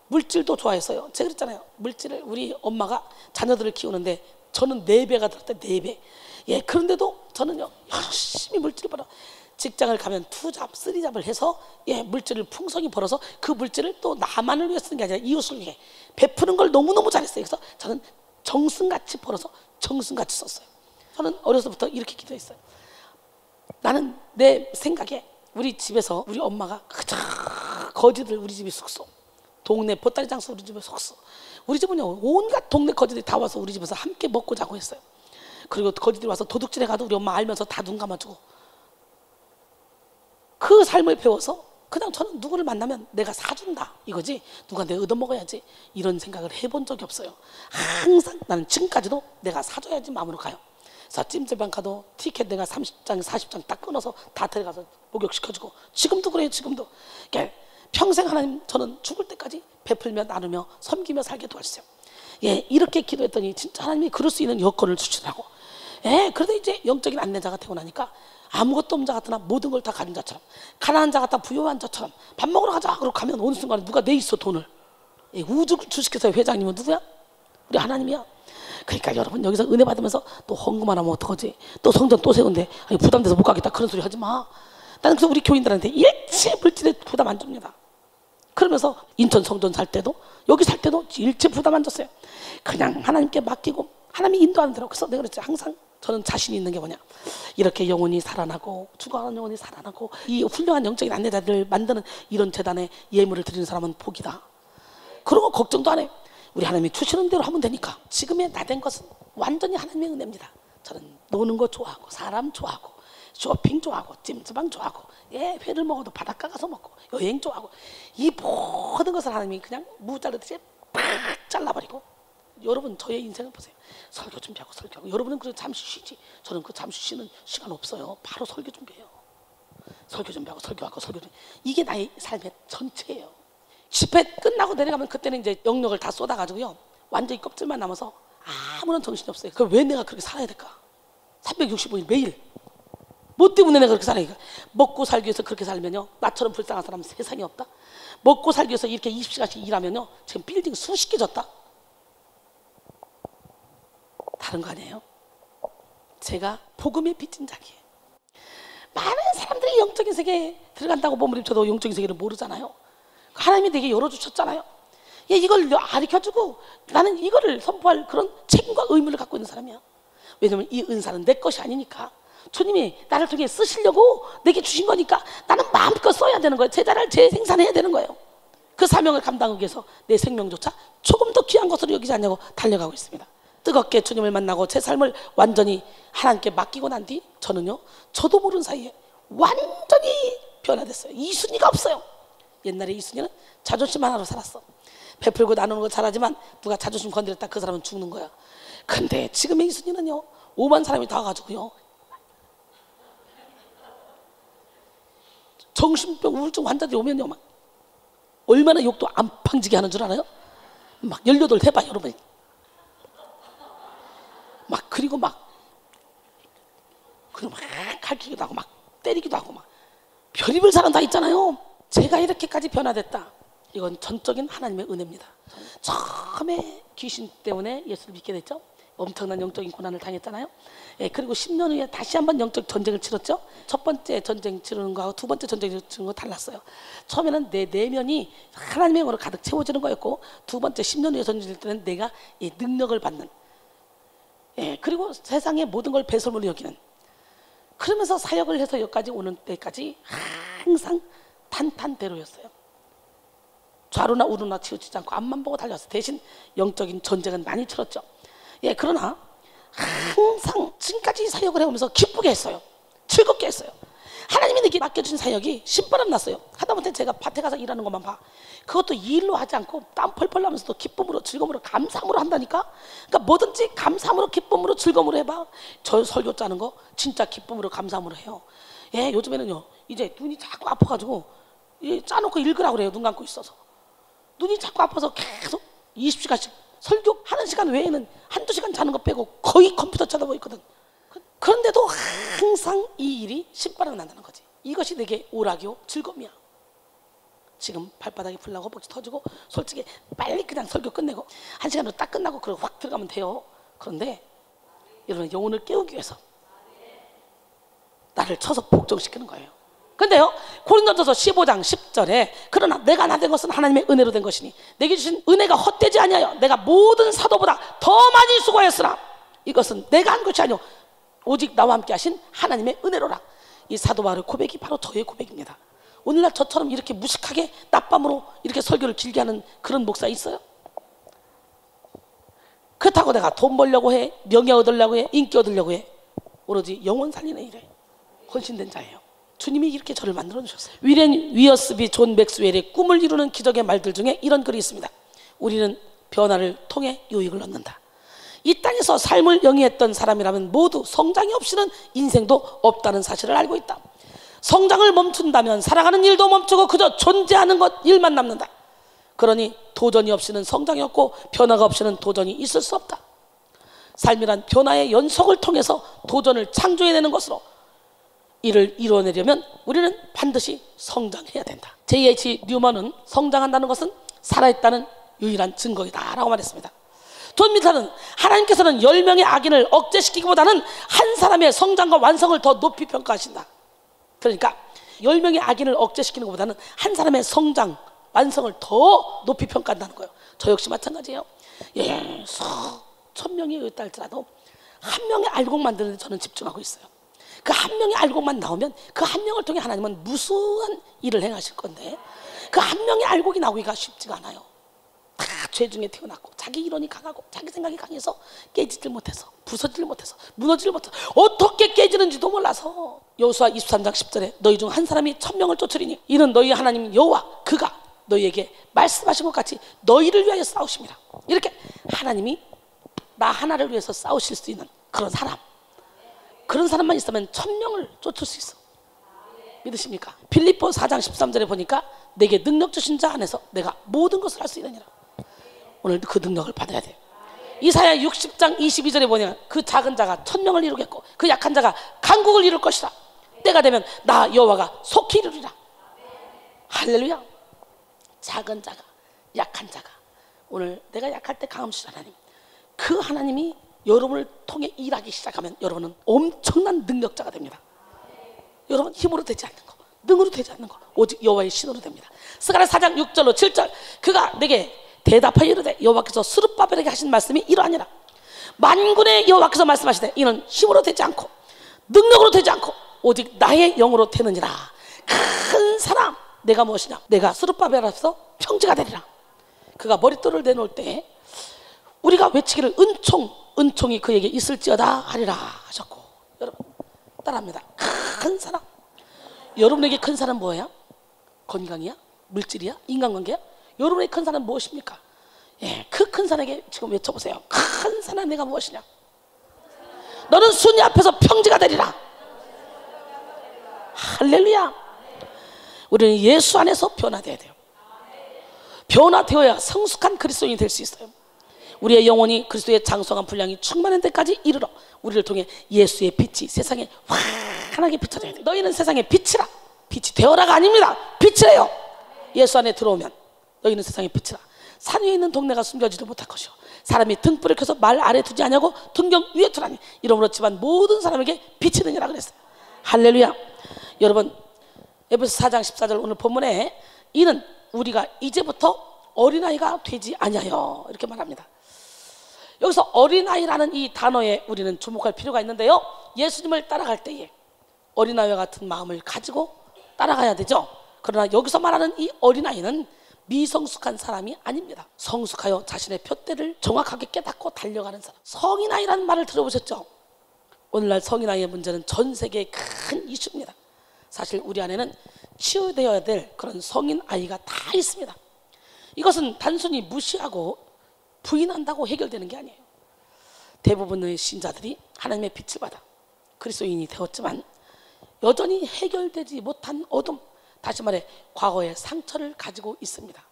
물질도 좋아했어요. 제가 그랬잖아요. 물질을, 우리 엄마가 자녀들을 키우는데 저는 4배가 들었대. 4배. 예, 그런데도 저는요 열심히 물질을 벌어, 직장을 가면 2잡, 3잡을 해서 물질을 풍성히 벌어서 그 물질을 또 나만을 위해 쓰는 게 아니라 이웃을 위해 베푸는 걸 너무너무 잘했어요. 그래서 저는 정승같이 벌어서 정승같이 썼어요. 저는 어려서부터 이렇게 기도했어요. 나는 내 생각에 우리 집에서 우리 엄마가 그저 거지들, 우리 집이 숙소, 동네 보따리 장수 우리 집에 숙소, 우리 집은요 온갖 동네 거지들이 다 와서 우리 집에서 함께 먹고 자고 했어요. 그리고 거지들이 와서 도둑질해 가도 우리 엄마 알면서 다 눈 감아주고, 그 삶을 배워서 그냥 저는 누구를 만나면 내가 사준다 이거지, 누가 내가 얻어먹어야지 이런 생각을 해본 적이 없어요. 항상 나는 지금까지도 내가 사줘야지 마음으로 가요. 그래서 찜질방 가도 티켓 내가 30장 40장 딱 끊어서 다 데려가서 목욕시켜주고, 지금도 그래요. 지금도 그러니까 평생 하나님, 저는 죽을 때까지 베풀며 나누며 섬기며 살게 도와주세요. 예, 이렇게 기도했더니 진짜 하나님이 그럴 수 있는 여건을 주시더라고. 예, 그래도 이제 영적인 안내자가 되고 나니까 아무것도 없는 자 같으나 모든 걸 다 가진 자처럼, 가난한 자 같다 부유한 자처럼 밥 먹으러 가자 그러고 가면 어느 순간에 누가 내 있어 돈을. 예, 우주 주식회사의 회장님은 누구야? 우리 하나님이야. 그러니까 여러분 여기서 은혜 받으면서 또 헌금만 하면 어떡하지? 또 성전 또 세운데 아니, 부담돼서 못 가겠다 그런 소리 하지 마. 나는 그래서 우리 교인들한테 일체 물질에 부담 안 줍니다. 그러면서 인천 성전 살 때도 여기 살 때도 일체 부담 안 줬어요. 그냥 하나님께 맡기고 하나님이 인도하는 대로. 그래서 내가 그랬지, 항상 저는 자신이 있는 게 뭐냐, 이렇게 영혼이 살아나고 죽어가는 영혼이 살아나고 이 훌륭한 영적인 안내자들을 만드는 이런 재단에 예물을 드리는 사람은 복이다. 그런 거 걱정도 안 해. 우리 하나님이 주시는 대로 하면 되니까. 지금의 나 된 것은 완전히 하나님의 은혜입니다. 저는 노는 거 좋아하고, 사람 좋아하고, 쇼핑 좋아하고, 찜질방 좋아하고, 예, 회를 먹어도 바닷가 가서 먹고, 여행 좋아하고, 이 모든 것을 하나님이 그냥 무자르듯이 팍 잘라버리고. 여러분 저의 인생을 보세요. 설교 준비하고 설교하고. 여러분은 그래도 잠시 쉬지, 저는 그 잠시 쉬는 시간 없어요. 바로 설교 준비해요. 설교 준비하고 설교하고 설교 준비. 이게 나의 삶의 전체예요. 집회 끝나고 내려가면 그때는 이제 영역을 다 쏟아가지고요 완전히 껍질만 남아서 아무런 정신이 없어요. 그럼 왜 내가 그렇게 살아야 될까? 365일 매일 뭐 때문에 내가 그렇게 살아야 될까? 먹고 살기 위해서 그렇게 살면요 나처럼 불쌍한 사람은 세상에 없다. 먹고 살기 위해서 이렇게 20시간씩 일하면요 지금 빌딩 수십 개 졌다. 다른 거 아니에요? 제가 복음의 빚진 자기예요. 많은 사람들이 영적인 세계에 들어간다고 보면 저도 영적인 세계를 모르잖아요. 하나님이 내게 열어주셨잖아요. 예, 이걸 가르쳐주고 나는 이거를 선포할 그런 책임과 의무를 갖고 있는 사람이야. 왜냐면 이 은사는 내 것이 아니니까 주님이 나를 통해 쓰시려고 내게 주신 거니까 나는 마음껏 써야 되는 거예요. 제자를 재생산해야 되는 거예요. 그 사명을 감당하기 위해서 내 생명조차 조금 더 귀한 것으로 여기지 않냐고 달려가고 있습니다. 뜨겁게 주님을 만나고 제 삶을 완전히 하나님께 맡기고 난 뒤 저는요 저도 모르는 사이에 완전히 변화됐어요. 이순이가 없어요. 옛날에 이순이는 자존심 하나로 살았어. 베풀고 나누는 거 잘하지만 누가 자존심 건드렸다 그 사람은 죽는 거야. 근데 지금의 이순이는요 5만 사람이 다 와가지고요 정신병 우울증 환자들이 오면요 막 얼마나 욕도 안 팡지게 하는 줄 알아요? 막 18 해봐 여러분. 막 그리고 막 가르치기도 하고 막 때리기도 하고 막 별의별 사람 다 있잖아요. 제가 이렇게까지 변화됐다. 이건 전적인 하나님의 은혜입니다. 처음에 귀신 때문에 예수를 믿게 됐죠. 엄청난 영적인 고난을 당했잖아요. 예, 그리고 10년 후에 다시 한번 영적 전쟁을 치렀죠. 첫 번째 전쟁 치르는 거하고 두 번째 전쟁 치르는 거 달랐어요. 처음에는 내 내면이 하나님의 영으로 가득 채워지는 거였고, 두 번째 10년 후에 전쟁일 때는 내가 이 능력을 받는, 예, 그리고 세상의 모든 걸 배설물로 여기는, 그러면서 사역을 해서 여기까지 오는 때까지 항상 탄탄대로였어요. 좌로나 우로나 치우치지 않고 앞만 보고 달렸어요. 대신 영적인 전쟁은 많이 치렀죠. 예, 그러나 항상 지금까지 사역을 해오면서 기쁘게 했어요. 즐겁게 했어요. 하나님이 내게 맡겨준 사역이 신바람 났어요. 하다못해 제가 밭에 가서 일하는 것만 봐. 그것도 일로 하지 않고 땀 펄펄 나면서도 기쁨으로 즐거움으로 감사함으로 한다니까. 그러니까 뭐든지 감사함으로 기쁨으로 즐거움으로 해봐. 저 설교 짜는 거 진짜 기쁨으로 감사함으로 해요. 예, 요즘에는요 이제 눈이 자꾸 아파가지고 짜놓고 읽으라고 그래요. 눈 감고 있어서. 눈이 자꾸 아파서 계속 20시간씩 설교하는 시간 외에는 한두 시간 자는 거 빼고 거의 컴퓨터 쳐다보고 있거든. 그런데도 항상 이 일이 신바람 난다는 거지. 이것이 내게 오락이요 즐거움이야. 지금 발바닥이 풀나고 허벅지 터지고 솔직히 빨리 그냥 설교 끝내고 1시간으로 딱 끝나고 그러고 확 들어가면 돼요. 그런데 여러분 영혼을 깨우기 위해서 나를 쳐서 복종시키는 거예요. 근데요 고린도전서 15장 10절에 그러나 내가 나 된 것은 하나님의 은혜로 된 것이니 내게 주신 은혜가 헛되지 아니하여 내가 모든 사도보다 더 많이 수고하였으나 이것은 내가 한 것이 아니오 오직 나와 함께 하신 하나님의 은혜로라. 이 사도 바울의 고백이 바로 저의 고백입니다. 오늘날 저처럼 이렇게 무식하게 낮밤으로 이렇게 설교를 길게 하는 그런 목사 있어요? 그렇다고 내가 돈 벌려고 해, 명예 얻으려고 해, 인기 얻으려고 해. 오로지 영혼 살리는 일에 헌신된 자예요. 주님이 이렇게 저를 만들어 주셨어요. 위렌 위어스비 존 맥스웰의 꿈을 이루는 기적의 말들 중에 이런 글이 있습니다. 우리는 변화를 통해 유익을 얻는다. 이 땅에서 삶을 영위했던 사람이라면 모두 성장이 없이는 인생도 없다는 사실을 알고 있다. 성장을 멈춘다면 살아가는 일도 멈추고 그저 존재하는 것 일만 남는다. 그러니 도전이 없이는 성장이 없고 변화가 없이는 도전이 있을 수 없다. 삶이란 변화의 연속을 통해서 도전을 창조해내는 것으로 이를 이루어내려면 우리는 반드시 성장해야 된다. J.H. 뉴먼은 성장한다는 것은 살아있다는 유일한 증거이다 라고 말했습니다. 존 밀턴은 하나님께서는 10명의 악인을 억제시키기보다는 한 사람의 성장과 완성을 더 높이 평가하신다. 그러니까 10명의 악인을 억제시키는 것보다는 한 사람의 성장, 완성을 더 높이 평가한다는 거예요. 저 역시 마찬가지예요. 예, 수천 명이 있다 할지라도 한 명의 알곡 만드는 데 저는 집중하고 있어요. 그 한 명의 알곡만 나오면 그 한 명을 통해 하나님은 무수한 일을 행하실 건데 그 한 명의 알곡이 나오기가 쉽지가 않아요. 다 죄 중에 태어났고 자기 이론이 강하고 자기 생각이 강해서 깨지질 못해서 부서지질 못해서 무너지질 못해서 어떻게 깨지는지도 몰라서 여호수아 23장 10절에 너희 중 한 사람이 1000명을 쫓으리니 이는 너희 하나님 여호와 그가 너희에게 말씀하신 것 같이 너희를 위하여 싸우심이라. 이렇게 하나님이 나 하나를 위해서 싸우실 수 있는 그런 사람, 그런 사람만 있으면 1000명을 쫓을 수 있어. 믿으십니까? 빌립보 4장 13절에 보니까 내게 능력 주신 자 안에서 내가 모든 것을 할 수 있느니라. 오늘 그 능력을 받아야 돼. 이사야 60장 22절에 보면 그 작은 자가 1000명을 이루겠고 그 약한 자가 강국을 이룰 것이라. 때가 되면 나 여호와가 속히 이루리라. 할렐루야. 작은 자가, 약한 자가, 오늘 내가 약할 때 강함 주신 하나님, 그 하나님이 여러분을 통해 일하기 시작하면 여러분은 엄청난 능력자가 됩니다. 여러분 힘으로 되지 않는 거, 능으로 되지 않는 거, 오직 여호와의 신으로 됩니다. 스가랴 4장 6절로 7절 그가 내게 대답하여 이르되 여호와께서 스룹바벨에게 하신 말씀이 이러하니라. 만군의 여호와께서 말씀하시되 이는 힘으로 되지 않고 능력으로 되지 않고 오직 나의 영으로 되느니라. 큰 사람 내가 무엇이냐? 내가 스룹바벨 앞에서 평지가 되리라. 그가 머릿돌을 내놓을 때 우리가 외치기를 은총이 그에게 있을지어다 하리라 하셨고, 여러분 따라합니다. 큰 사람. 여러분에게 큰 사람 뭐예요? 건강이야? 물질이야? 인간관계야? 여러분에게 큰 사람 무엇입니까? 예, 그 큰 산에게 지금 외쳐보세요. 큰 산은 내가 무엇이냐? 너는 순위 앞에서 평지가 되리라. 할렐루야. 우리는 예수 안에서 변화되어야 돼요. 변화되어야 성숙한 그리스도인이 될 수 있어요. 우리의 영혼이 그리스도의 장성한 분량이 충만한 데까지 이르러 우리를 통해 예수의 빛이 세상에 환하게 비춰져야 돼요. 너희는 세상의 빛이라. 빛이 되어라가 아닙니다. 빛이래요. 예수 안에 들어오면 너희는 세상의 빛이라. 산 위에 있는 동네가 숨겨지도 못할 것이요 사람이 등불을 켜서 말 아래 두지 아니하고 등경 위에 두라니 이러므로 집안 모든 사람에게 빛이 되니라 그랬어요. 할렐루야. 여러분, 에베소 4장 14절 오늘 본문에 이는 우리가 이제부터 어린아이가 되지 아니하여 이렇게 말합니다. 여기서 어린아이라는 이 단어에 우리는 주목할 필요가 있는데요, 예수님을 따라갈 때에 어린아이와 같은 마음을 가지고 따라가야 되죠. 그러나 여기서 말하는 이 어린아이는 미성숙한 사람이 아닙니다. 성숙하여 자신의 푯대를 정확하게 깨닫고 달려가는 사람. 성인아이라는 말을 들어보셨죠? 오늘날 성인아이의 문제는 전 세계의 큰 이슈입니다. 사실 우리 안에는 치유되어야 될 그런 성인아이가 다 있습니다. 이것은 단순히 무시하고 부인한다고 해결되는 게 아니에요. 대부분의 신자들이 하나님의 빛을 받아 그리스도인이 되었지만 여전히 해결되지 못한 어둠, 다시 말해 과거의 상처를 가지고 있습니다.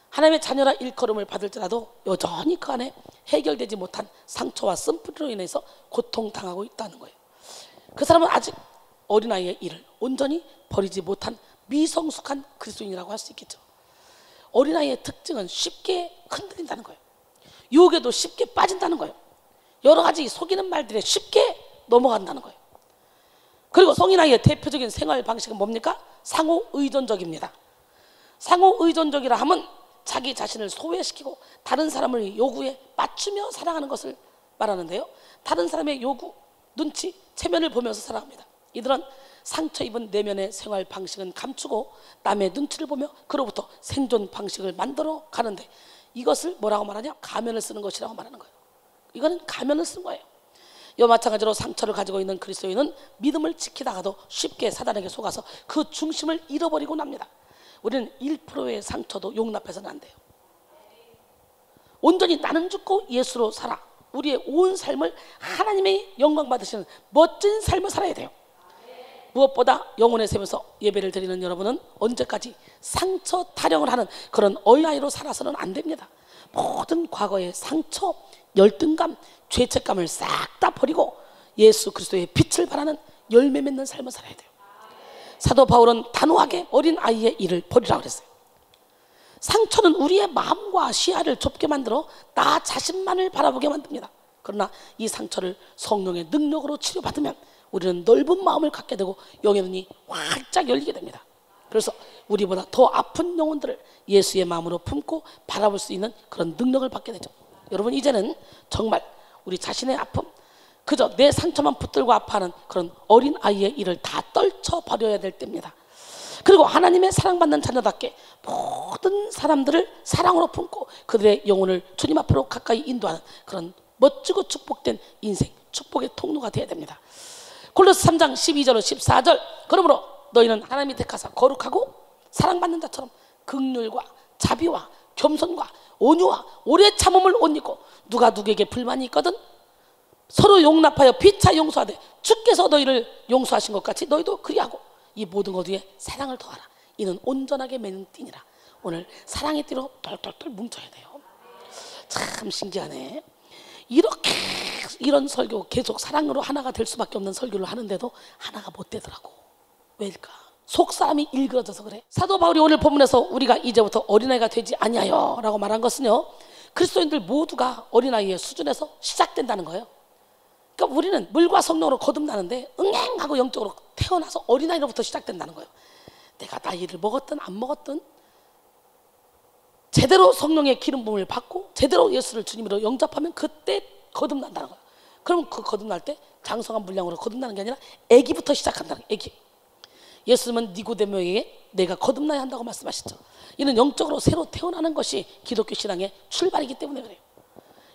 하나님의 자녀라 일컬음을 받을지라도 여전히 그 안에 해결되지 못한 상처와 쓴뿌리로 인해서 고통당하고 있다는 거예요. 그 사람은 아직 어린아이의 일을 온전히 버리지 못한 미성숙한 그리스도인이라고 할 수 있겠죠. 어린아이의 특징은 쉽게 흔들린다는 거예요. 유혹에도 쉽게 빠진다는 거예요. 여러 가지 속이는 말들에 쉽게 넘어간다는 거예요. 그리고 성인아이의 대표적인 생활 방식은 뭡니까? 상호 의존적입니다. 상호 의존적이라 하면 자기 자신을 소외시키고 다른 사람을 요구에 맞추며 살아가는 것을 말하는데요, 다른 사람의 요구, 눈치, 체면을 보면서 살아갑니다. 이들은 상처 입은 내면의 생활 방식은 감추고 남의 눈치를 보며 그로부터 생존 방식을 만들어 가는데, 이것을 뭐라고 말하냐? 가면을 쓰는 것이라고 말하는 거예요. 이거는 가면을 쓴 거예요. 이와 마찬가지로 상처를 가지고 있는 그리스도인은 믿음을 지키다가도 쉽게 사단에게 속아서 그 중심을 잃어버리고 납니다. 우리는 1%의 상처도 용납해서는 안 돼요. 온전히 나는 죽고 예수로 살아 우리의 온 삶을 하나님의 영광 받으시는 멋진 삶을 살아야 돼요. 무엇보다 영혼의 샘에서 예배를 드리는 여러분은 언제까지 상처 타령을 하는 그런 어린아이로 살아서는 안 됩니다. 모든 과거의 상처, 열등감, 죄책감을 싹 다 버리고 예수 그리스도의 빛을 바라는 열매 맺는 삶을 살아야 돼요. 사도 바울은 단호하게 어린아이의 일을 버리라고 그랬어요. 상처는 우리의 마음과 시야를 좁게 만들어 나 자신만을 바라보게 만듭니다. 그러나 이 상처를 성령의 능력으로 치료받으면 우리는 넓은 마음을 갖게 되고 영의 눈이 활짝 열리게 됩니다. 그래서 우리보다 더 아픈 영혼들을 예수의 마음으로 품고 바라볼 수 있는 그런 능력을 받게 되죠. 여러분, 이제는 정말 우리 자신의 아픔, 그저 내 상처만 붙들고 아파하는 그런 어린아이의 일을 다 떨쳐버려야 될 때입니다. 그리고 하나님의 사랑받는 자녀답게 모든 사람들을 사랑으로 품고 그들의 영혼을 주님 앞으로 가까이 인도하는 그런 멋지고 축복된 인생, 축복의 통로가 되어야 됩니다. 골로새 3장 12절로 14절, 그러므로 너희는 하나님이 택하사 거룩하고 사랑받는 자처럼 긍휼과 자비와 겸손과 온유와 오래 참음을 옷 입고 누가 누구에게 불만이 있거든 서로 용납하여 피차 용서하되 주께서 너희를 용서하신 것 같이 너희도 그리하고 이 모든 것 위에 사랑을 더하라. 이는 온전하게 매는 띠니라. 오늘 사랑의 띠로 똘똘똘 뭉쳐야 돼요. 참 신기하네. 이렇게 이런 설교, 계속 사랑으로 하나가 될 수밖에 없는 설교를 하는데도 하나가 못 되더라고. 왜일까? 속사람이 일그러져서 그래. 사도 바울이 오늘 본문에서 우리가 이제부터 어린아이가 되지 아니하여 라고 말한 것은요, 그리스도인들 모두가 어린아이의 수준에서 시작된다는 거예요. 그러니까 우리는 물과 성령으로 거듭나는데 응행하고 영적으로 태어나서 어린아이로부터 시작된다는 거예요. 내가 나이를 먹었든 안 먹었든 제대로 성령의 기름 부음을 받고 제대로 예수를 주님으로 영접하면 그때 거듭난다는 거예요. 그럼 그 거듭날 때 장성한 분량으로 거듭나는 게 아니라 아기부터 시작한다는 거예요. 아기. 예수님은 니고데모에게 내가 거듭나야 한다고 말씀하셨죠. 이는 영적으로 새로 태어나는 것이 기독교 신앙의 출발이기 때문에 그래요.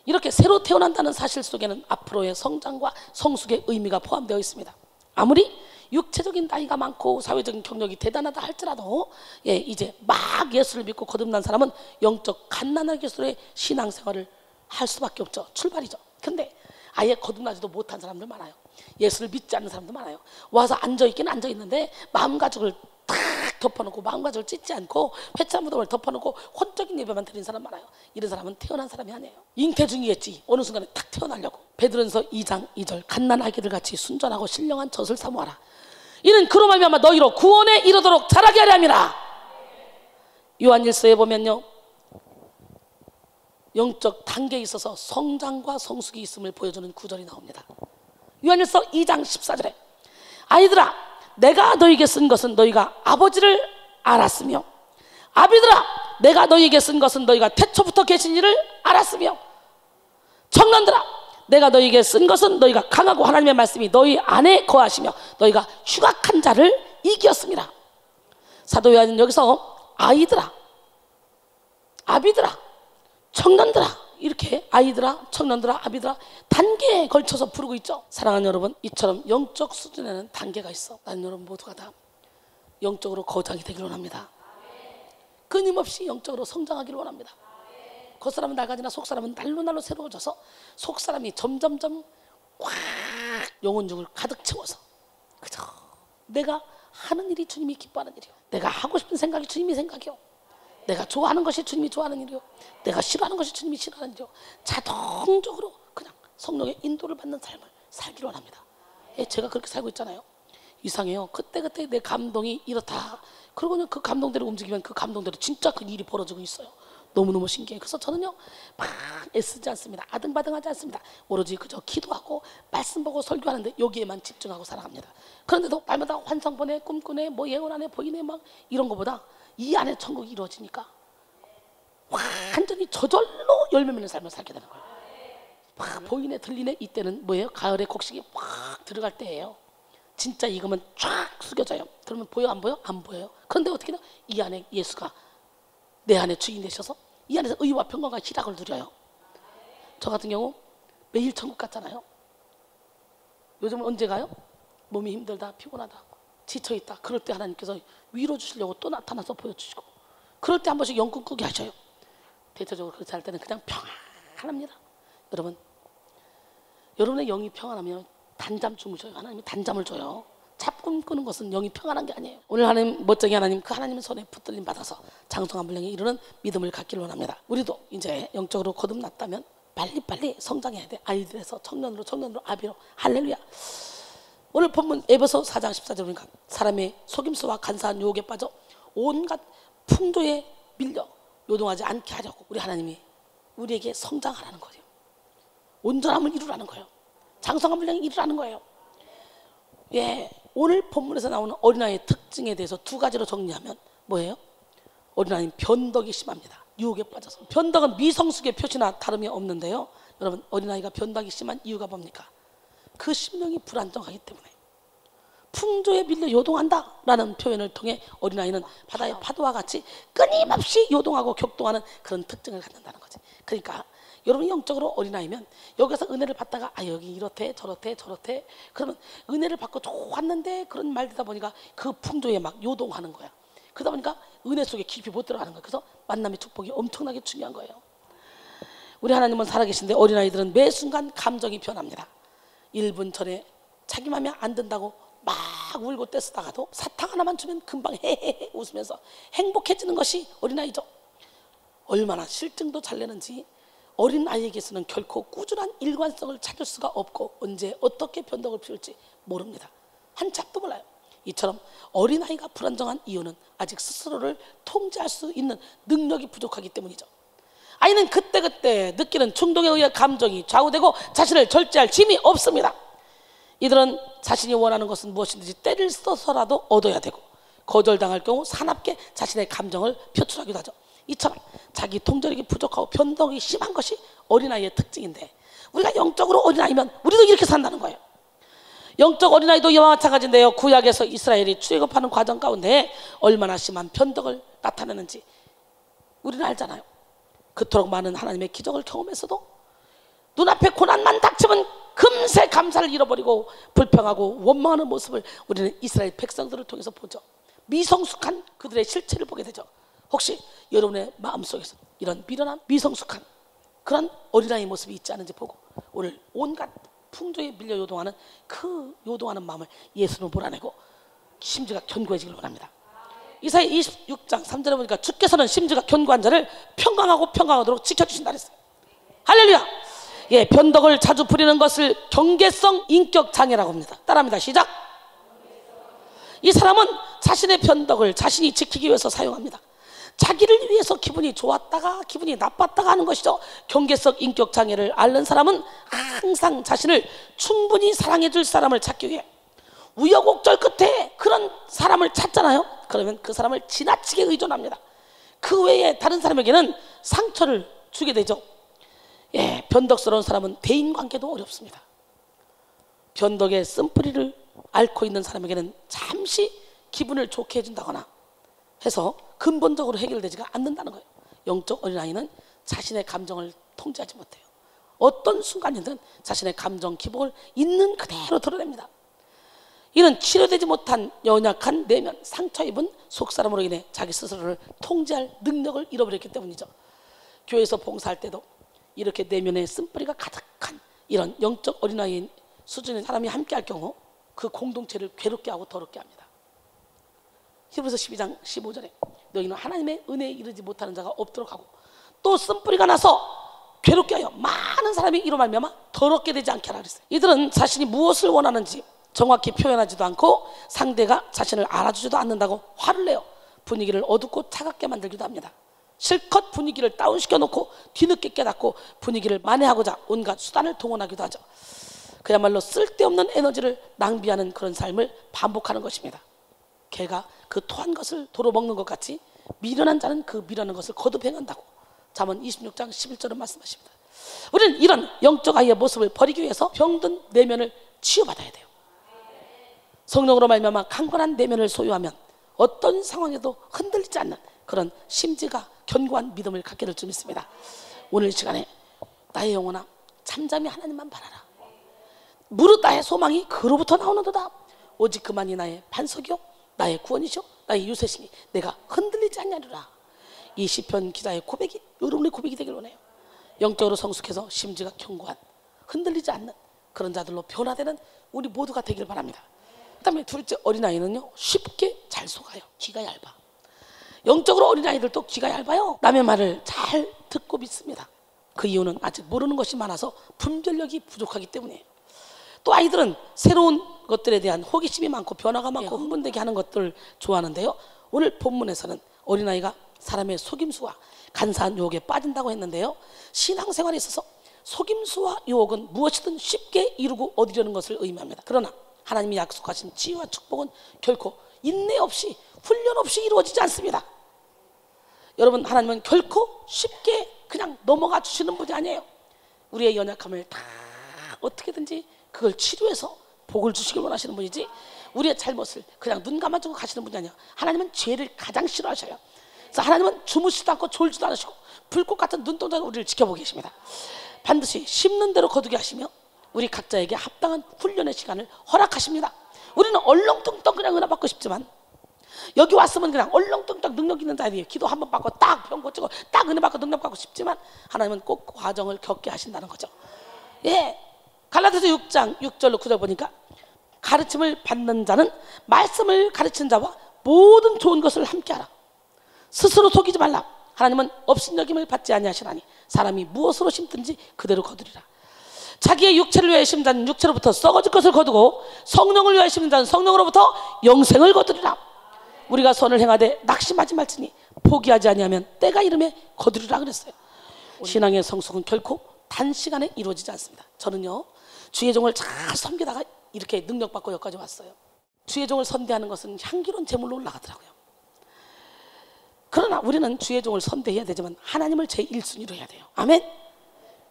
이렇게 새로 태어난다는 사실 속에는 앞으로의 성장과 성숙의 의미가 포함되어 있습니다. 아무리 육체적인 나이가 많고 사회적인 경력이 대단하다 할지라도 이제 막 예수를 믿고 거듭난 사람은 영적 갓난아기 수의 신앙생활을 할 수밖에 없죠. 출발이죠. 근데 아예 거듭나지도 못한 사람들 많아요. 예수를 믿지 않는 사람도 많아요. 와서 앉아있긴 앉아있는데 마음가짐을 탁 덮어놓고 마음가짐을 찢지 않고 회찬 무덤을 덮어놓고 혼적인 예배만 드린 사람 많아요. 이런 사람은 태어난 사람이 아니에요. 잉태 중이겠지. 어느 순간에 탁 태어나려고. 베드로전서 2장 2절 갓난아기들 같이 순전하고 신령한 젖을 사모하라. 이는 그로 말미암아 너희로 구원에 이르도록 자라게 하려 함이라. 요한일서에 보면요, 영적 단계에 있어서 성장과 성숙이 있음을 보여주는 구절이 나옵니다. 요한일서 2장 14절에 아이들아 내가 너희에게 쓴 것은 너희가 아버지를 알았으며 아비들아 내가 너희에게 쓴 것은 너희가 태초부터 계신 이를 알았으며 청년들아 내가 너희에게 쓴 것은 너희가 강하고 하나님의 말씀이 너희 안에 거하시며 너희가 흉악한 자를 이기었습니다. 사도 요한은 여기서 아이들아 아비들아 청년들아 이렇게 아이들아 청년들아 아비들아 단계에 걸쳐서 부르고 있죠. 사랑하는 여러분, 이처럼 영적 수준에는 단계가 있어. 나는 여러분 모두가 다 영적으로 거장이 되기를 원합니다. 끊임없이 영적으로 성장하기를 원합니다. 겉사람은 낡아지나 속사람은 날로 새로워져서 속사람이 점점점 확 영혼중을 가득 채워서 그저 내가 하는 일이 주님이 기뻐하는 일이요, 내가 하고 싶은 생각이 주님이 생각이요, 내가 좋아하는 것이 주님이 좋아하는 일이요, 내가 싫어하는 것이 주님이 싫어하는 일이요, 자동적으로 그냥 성령의 인도를 받는 삶을 살기를 원합니다. 제가 그렇게 살고 있잖아요. 이상해요. 그때그때 내 감동이 이렇다. 그러고는 그 감동대로 움직이면 그 감동대로 진짜 그 일이 벌어지고 있어요. 너무너무 신기해요. 그래서 저는요 막 애쓰지 않습니다. 아등바등하지 않습니다. 오로지 그저 기도하고 말씀 보고 설교하는데 여기에만 집중하고 살아갑니다. 그런데도 날마다 환상 보내, 꿈꾸네, 뭐 예언 안에 보이네 막 이런 거보다 이 안에 천국이 이루어지니까 완전히 저절로 열매 맺는 삶을 살게 되는 거예요. 막 보이네 들리네. 이때는 뭐예요? 가을에 곡식이 확 들어갈 때예요. 진짜 익으면 쫙 숙여져요. 그러면 보여 안 보여? 안 보여요. 그런데 어떻게 해요? 이 안에 예수가 내 안에 주인 되셔서 이 안에서 의와 평강과 희락을 누려요. 저 같은 경우 매일 천국 갔잖아요. 요즘은 언제 가요? 몸이 힘들다, 피곤하다, 지쳐있다. 그럴 때 하나님께서 위로 주시려고 또 나타나서 보여주시고, 그럴 때 한 번씩 영국 꾸게 하셔요. 대체적으로 그렇지 않을 때는 그냥 평안합니다. 여러분, 여러분의 영이 평안하면 단잠 주무셔요. 하나님이 단잠을 줘요. 잡꿈 꾸는 것은 영이 평안한 게 아니에요. 오늘 하나님 멋쟁이 하나님, 그 하나님의 손에 붙들림 받아서 장성한 분량에 이르는 믿음을 갖기를 원합니다. 우리도 이제 영적으로 거듭났다면 빨리빨리 성장해야 돼. 아이들에서 청년으로 아비로. 할렐루야. 오늘 본문 에베소 4장 14절 보니까 사람의 속임수와 간사한 유혹에 빠져 온갖 풍조에 밀려 요동하지 않게 하려고 우리 하나님이 우리에게 성장하라는 거예요. 온전함을 이루라는 거예요. 장성한 분량에 이루라는 거예요. 오늘 본문에서 나오는 어린아이의 특징에 대해서 두 가지로 정리하면 뭐예요? 어린아이는 변덕이 심합니다. 유혹에 빠져서. 변덕은 미성숙의 표시나 다름이 없는데요, 여러분, 어린아이가 변덕이 심한 이유가 뭡니까? 그 심령이 불안정하기 때문에. 풍조에 밀려 요동한다 라는 표현을 통해 어린아이는 바다의 파도와 같이 끊임없이 요동하고 격동하는 그런 특징을 갖는다는 거지. 그러니까 여러분이 영적으로 어린아이면 여기서 은혜를 받다가 여기 이렇대 저렇대 그러면 은혜를 받고 좋았는데 그런 말 듣다 보니까 그 풍조에 막 요동하는 거야. 그러다 보니까 은혜 속에 깊이 못 들어가는 거야. 그래서 만남의 축복이 엄청나게 중요한 거예요. 우리 하나님은 살아계신데 어린아이들은 매 순간 감정이 변합니다. 1분 전에 자기 맘에 안 든다고 막 울고 떼쓰다가도 사탕 하나만 주면 금방 헤헤헤 웃으면서 행복해지는 것이 어린아이죠. 얼마나 실증도 잘 내는지 어린아이에게서는 결코 꾸준한 일관성을 찾을 수가 없고 언제 어떻게 변덕을 피울지 모릅니다. 한참도 몰라요. 이처럼 어린아이가 불안정한 이유는 아직 스스로를 통제할 수 있는 능력이 부족하기 때문이죠. 아이는 그때그때 느끼는 충동에 의해 감정이 좌우되고 자신을 절제할 힘이 없습니다. 이들은 자신이 원하는 것은 무엇이든지 때를 써서라도 얻어야 되고 거절당할 경우 사납게 자신의 감정을 표출하기도 하죠. 이처럼 자기 통제력이 부족하고 변덕이 심한 것이 어린아이의 특징인데, 우리가 영적으로 어린아이면 우리도 이렇게 산다는 거예요. 영적 어린아이도 이와 마찬가지인데요, 구약에서 이스라엘이 출애굽하는 과정 가운데 얼마나 심한 변덕을 나타내는지 우리는 알잖아요. 그토록 많은 하나님의 기적을 경험했어도 눈앞에 고난만 닥치면 금세 감사를 잃어버리고 불평하고 원망하는 모습을 우리는 이스라엘 백성들을 통해서 보죠. 미성숙한 그들의 실체를 보게 되죠. 혹시 여러분의 마음속에서 이런 미련한 미성숙한 그런 어린아이 모습이 있지 않은지 보고 오늘 온갖 풍조에 밀려 요동하는 그 요동하는 마음을 예수는 몰아내고 심지가 견고해지길 원합니다. 이사야 26장 3절에 보니까 주께서는 심지가 견고한 자를 평강하도록 지켜주신다 그랬어요. 할렐루야. 예, 변덕을 자주 부리는 것을 경계성 인격 장애라고 합니다. 따라합니다. 시작. 이 사람은 자신의 변덕을 자신이 지키기 위해서 사용합니다. 자기를 위해서 기분이 좋았다가 기분이 나빴다가 하는 것이죠. 경계성 인격 장애를 앓는 사람은 항상 자신을 충분히 사랑해 줄 사람을 찾기 위해 우여곡절 끝에 그런 사람을 찾잖아요. 그러면 그 사람을 지나치게 의존합니다. 그 외에 다른 사람에게는 상처를 주게 되죠. 예, 변덕스러운 사람은 대인관계도 어렵습니다. 변덕의 쓴뿌리를 앓고 있는 사람에게는 잠시 기분을 좋게 해준다거나 해서 근본적으로 해결되지가 않는다는 거예요. 영적 어린아이는 자신의 감정을 통제하지 못해요. 어떤 순간이든 자신의 감정 기복을 있는 그대로 드러냅니다. 이는 치료되지 못한 연약한 내면, 상처 입은 속사람으로 인해 자기 스스로를 통제할 능력을 잃어버렸기 때문이죠. 교회에서 봉사할 때도 이렇게 내면에 쓴뿌리가 가득한 이런 영적 어린아이 수준의 사람이 함께 할 경우 그 공동체를 괴롭게 하고 더럽게 합니다. 히브리서 12장 15절에 너희는 하나님의 은혜에 이르지 못하는 자가 없도록 하고 또 쓴뿌리가 나서 괴롭게 하여 많은 사람이 이로 말미암아 더럽게 되지 않게 하라 그랬어요. 이들은 자신이 무엇을 원하는지 정확히 표현하지도 않고 상대가 자신을 알아주지도 않는다고 화를 내요. 분위기를 어둡고 차갑게 만들기도 합니다. 실컷 분위기를 다운시켜 놓고 뒤늦게 깨닫고 분위기를 만회하고자 온갖 수단을 동원하기도 하죠. 그야말로 쓸데없는 에너지를 낭비하는 그런 삶을 반복하는 것입니다. 개가 그 토한 것을 도로 먹는 것 같이 미련한 자는 그 미련한 것을 거듭 행한다고 잠언 26장 11절은 말씀하십니다. 우리는 이런 영적 아이의 모습을 버리기 위해서 병든 내면을 치유받아야 돼요. 성령으로 말미암아 강건한 내면을 소유하면 어떤 상황에도 흔들리지 않는 그런 심지가 견고한 믿음을 갖게 될 줄 믿습니다. 오늘 이 시간에 나의 영혼아 잠잠히 하나님만 바라라. 무릇 나의 소망이 그로부터 나오는도다. 오직 그만이 나의 반석이요 나의 구원이시오 나의 유세시니 내가 흔들리지 않냐리라. 이 시편 기자의 고백이 여러분의 고백이 되길 원해요. 영적으로 성숙해서 심지가 견고한 흔들리지 않는 그런 자들로 변화되는 우리 모두가 되길 바랍니다. 그 다음에 둘째 어린아이는요 쉽게 잘 속아요. 귀가 얇아. 영적으로 어린아이들도 귀가 얇아요. 남의 말을 잘 듣고 믿습니다. 그 이유는 아직 모르는 것이 많아서 분별력이 부족하기 때문이에요. 또 아이들은 새로운 것들에 대한 호기심이 많고 변화가 많고 흥분되게 하는 것들을 좋아하는데요. 오늘 본문에서는 어린아이가 사람의 속임수와 간사한 유혹에 빠진다고 했는데요. 신앙생활에 있어서 속임수와 유혹은 무엇이든 쉽게 이루고 얻으려는 것을 의미합니다. 그러나 하나님이 약속하신 지혜와 축복은 결코 인내 없이 훈련 없이 이루어지지 않습니다. 여러분, 하나님은 결코 쉽게 그냥 넘어가 주시는 분이 아니에요. 우리의 연약함을 다 어떻게든지 그걸 치료해서 복을 주시길 원하시는 분이지 우리의 잘못을 그냥 눈 감아주고 가시는 분이 아니에요. 하나님은 죄를 가장 싫어하셔요. 그래서 하나님은 주무시지도 않고 졸지도 않으시고 불꽃 같은 눈동자로 우리를 지켜보고 계십니다. 반드시 심는 대로 거두게 하시며 우리 각자에게 합당한 훈련의 시간을 허락하십니다. 우리는 얼렁뚱땅 그냥 은혜 받고 싶지만 여기 왔으면 그냥 얼렁뚱땅 능력 있는 자들이에요. 기도 한번 받고 딱 병 고치고 딱 은혜 받고 능력 받고 싶지만 하나님은 꼭 과정을 겪게 하신다는 거죠. 예, 갈라디아서 6장 6절로 9절 보니까 가르침을 받는 자는 말씀을 가르치는 자와 모든 좋은 것을 함께하라. 스스로 속이지 말라. 하나님은 업신여김을 받지 아니하시나니 사람이 무엇으로 심든지 그대로 거두리라. 자기의 육체를 위하여 심는 자는 육체로부터 썩어질 것을 거두고 성령을 위하여 심는 자는 성령으로부터 영생을 거두리라. 우리가 선을 행하되 낙심하지 말지니 포기하지 아니하면 때가 이름에 거두리라 그랬어요. 신앙의 성숙은 결코 단시간에 이루어지지 않습니다. 저는요 주의 종을 잘 섬기다가 이렇게 능력받고 여기까지 왔어요. 주의 종을 선대하는 것은 향기로운 제물로 올라가더라고요. 그러나 우리는 주의 종을 선대해야 되지만 하나님을 제1순위로 해야 돼요. 아멘.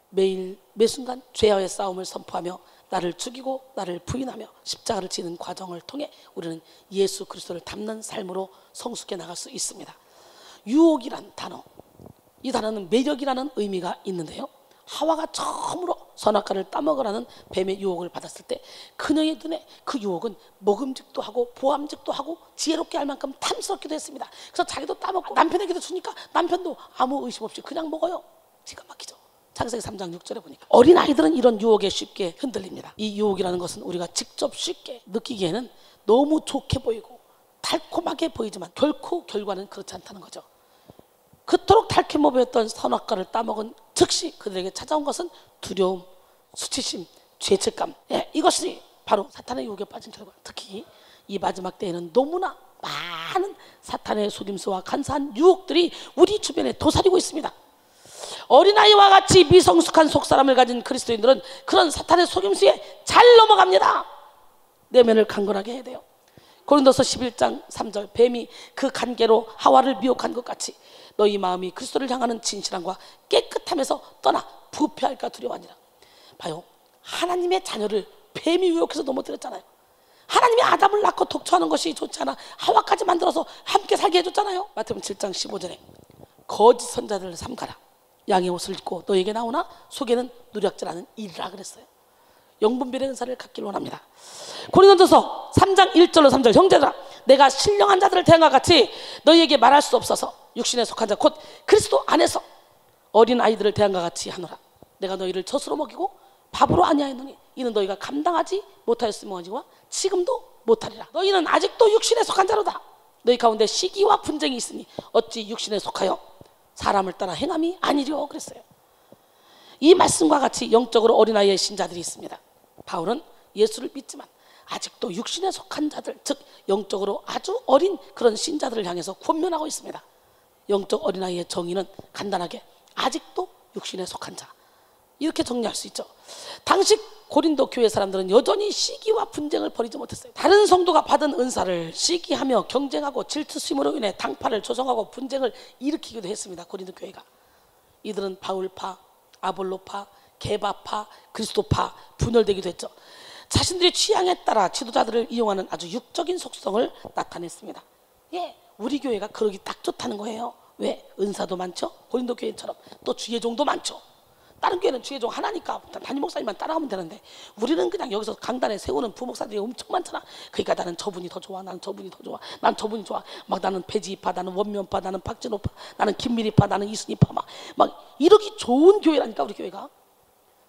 매일 매순간 죄와의 싸움을 선포하며 나를 죽이고 나를 부인하며 십자가를 지는 과정을 통해 우리는 예수 그리스도를 닮는 삶으로 성숙해 나갈 수 있습니다. 유혹이란 단어, 이 단어는 매력이라는 의미가 있는데요. 하와가 처음으로 선악과를 따먹으라는 뱀의 유혹을 받았을 때 그녀의 눈에 그 유혹은 먹음직도 하고 보암직도 하고 지혜롭게 할 만큼 탐스럽기도 했습니다. 그래서 자기도 따먹고 남편에게도 주니까 남편도 아무 의심 없이 그냥 먹어요. 기가 막히죠. 창세기 3장 6절에 보니까 어린아이들은 이런 유혹에 쉽게 흔들립니다. 이 유혹이라는 것은 우리가 직접 쉽게 느끼기에는 너무 좋게 보이고 달콤하게 보이지만 결코 결과는 그렇지 않다는 거죠. 그토록 달콤해 보였던 선악과를 따먹은 즉시 그들에게 찾아온 것은 두려움, 수치심, 죄책감. 이것이 바로 사탄의 유혹에 빠진 결과. 특히 이 마지막 때에는 너무나 많은 사탄의 속임수와 간사한 유혹들이 우리 주변에 도사리고 있습니다. 어린아이와 같이 미성숙한 속사람을 가진 그리스도인들은 그런 사탄의 속임수에 잘 넘어갑니다. 내면을 강건하게 해야 돼요. 고린도서 11장 3절 뱀이 그 간계로 하와를 미혹한 것 같이 너희 마음이 그리스도를 향하는 진실함과 깨끗함에서 떠나 부패할까 두려워하니라. 봐요, 하나님의 자녀를 뱀이 유혹해서 넘어뜨렸잖아요. 하나님이 아담을 낳고 독처하는 것이 좋지 않아 하와까지 만들어서 함께 살게 해줬잖아요. 마태복음 7장 15절에 거짓 선자들을 삼가라. 양의 옷을 입고 너에게 나오나 속에는 누략질하는 이라 그랬어요. 영분별의 은사를 갖기를 원합니다. 고린도전서 3장 1절로 3절 형제들아 내가 신령한 자들을 대한 것 같이 너희에게 말할 수 없어서 육신에 속한 자 곧 그리스도 안에서 어린 아이들을 대한 것 같이 하노라. 내가 너희를 젖으로 먹이고 밥으로 아니하였노니 이는 너희가 감당하지 못하였음이와 지금도 못하리라. 너희는 아직도 육신에 속한 자로다. 너희 가운데 시기와 분쟁이 있으니 어찌 육신에 속하여 사람을 따라 행함이 아니려 그랬어요. 이 말씀과 같이 영적으로 어린아이의 신자들이 있습니다. 바울은 예수를 믿지만 아직도 육신에 속한 자들, 즉 영적으로 아주 어린 그런 신자들을 향해서 권면하고 있습니다. 영적 어린아이의 정의는 간단하게 아직도 육신에 속한 자, 이렇게 정리할 수 있죠. 당시 고린도 교회 사람들은 여전히 시기와 분쟁을 버리지 못했어요. 다른 성도가 받은 은사를 시기하며 경쟁하고 질투심으로 인해 당파를 조성하고 분쟁을 일으키기도 했습니다. 고린도 교회가. 이들은 바울파, 아볼로파, 게바파, 그리스도파 분열되기도 했죠. 자신들의 취향에 따라 지도자들을 이용하는 아주 육적인 속성을 나타냈습니다. 우리 교회가 그러기 딱 좋다는 거예요. 왜? 은사도 많죠. 고린도 교회처럼 또 주예종도 많죠. 다른 교회는 주예종 하나니까 담임 목사님만 따라가면 되는데 우리는 그냥 여기서 강단에 세우는 부목사들이 엄청 많잖아. 그러니까 나는 저분이 더 좋아, 나는 저분이 더 좋아, 난 저분이 좋아. 막 나는 배지파, 나는 원면파, 나는 박진호파, 나는 김미리파, 나는 이순희파, 막 이러기 좋은 교회라니까. 우리 교회가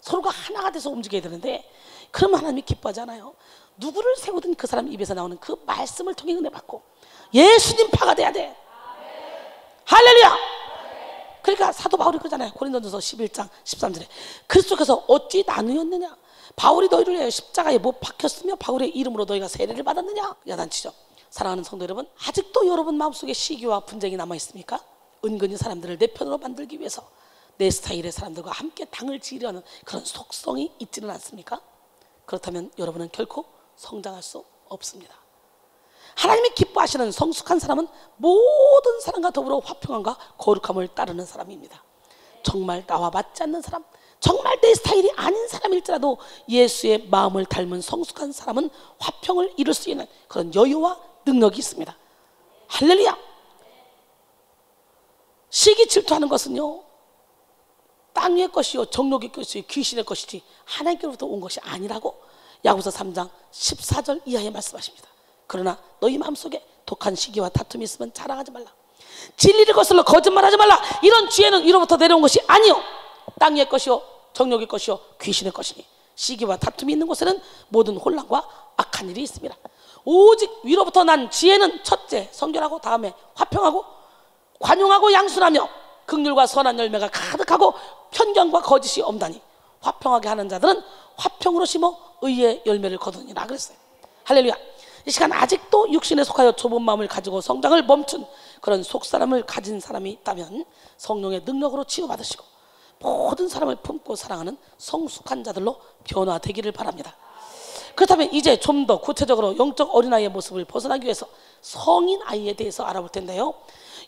서로가 하나가 돼서 움직여야 되는데 그러면 하나님이 기뻐하지 않아요. 누구를 세우든 그 사람 입에서 나오는 그 말씀을 통해 은혜 받고 예수님 파가 돼야 돼. 할렐루야. 그러니까 사도 바울이 그러잖아요. 고린도전서 11장 13절에 그리스도께서 어찌 나누었느냐. 바울이 너희를 위하여 십자가에 못 박혔으며 바울의 이름으로 너희가 세례를 받았느냐. 야단치죠. 사랑하는 성도 여러분, 아직도 여러분 마음속에 시기와 분쟁이 남아있습니까? 은근히 사람들을 내 편으로 만들기 위해서 내 스타일의 사람들과 함께 당을 지으려는 그런 속성이 있지는 않습니까? 그렇다면 여러분은 결코 성장할 수 없습니다. 하나님이 기뻐하시는 성숙한 사람은 모든 사람과 더불어 화평함과 거룩함을 따르는 사람입니다. 정말 나와 맞지 않는 사람, 정말 내 스타일이 아닌 사람일지라도 예수의 마음을 닮은 성숙한 사람은 화평을 이룰 수 있는 그런 여유와 능력이 있습니다. 할렐루야. 시기 질투하는 것은요, 땅 위의 것이요 정욕의 것이요 귀신의 것이지 하나님께로부터 온 것이 아니라고 야고보서 3장 14절 이하에 말씀하십니다. 그러나 너희 마음속에 독한 시기와 다툼이 있으면 자랑하지 말라. 진리를 거슬러 거짓말하지 말라. 이런 지혜는 위로부터 내려온 것이 아니요 땅 위의 것이요 정욕의 것이요 귀신의 것이니 시기와 다툼이 있는 곳에는 모든 혼란과 악한 일이 있습니다. 오직 위로부터 난 지혜는 첫째 성결하고 다음에 화평하고 관용하고 양순하며 긍휼과 선한 열매가 가득하고 편견과 거짓이 없다니 화평하게 하는 자들은 화평으로 심어 의의 열매를 거두니라 그랬어요. 할렐루야. 이 시간 아직도 육신에 속하여 좁은 마음을 가지고 성장을 멈춘 그런 속사람을 가진 사람이 있다면 성령의 능력으로 치유받으시고 모든 사람을 품고 사랑하는 성숙한 자들로 변화되기를 바랍니다. 그렇다면 이제 좀 더 구체적으로 영적 어린아이의 모습을 벗어나기 위해서 성인 아이에 대해서 알아볼 텐데요,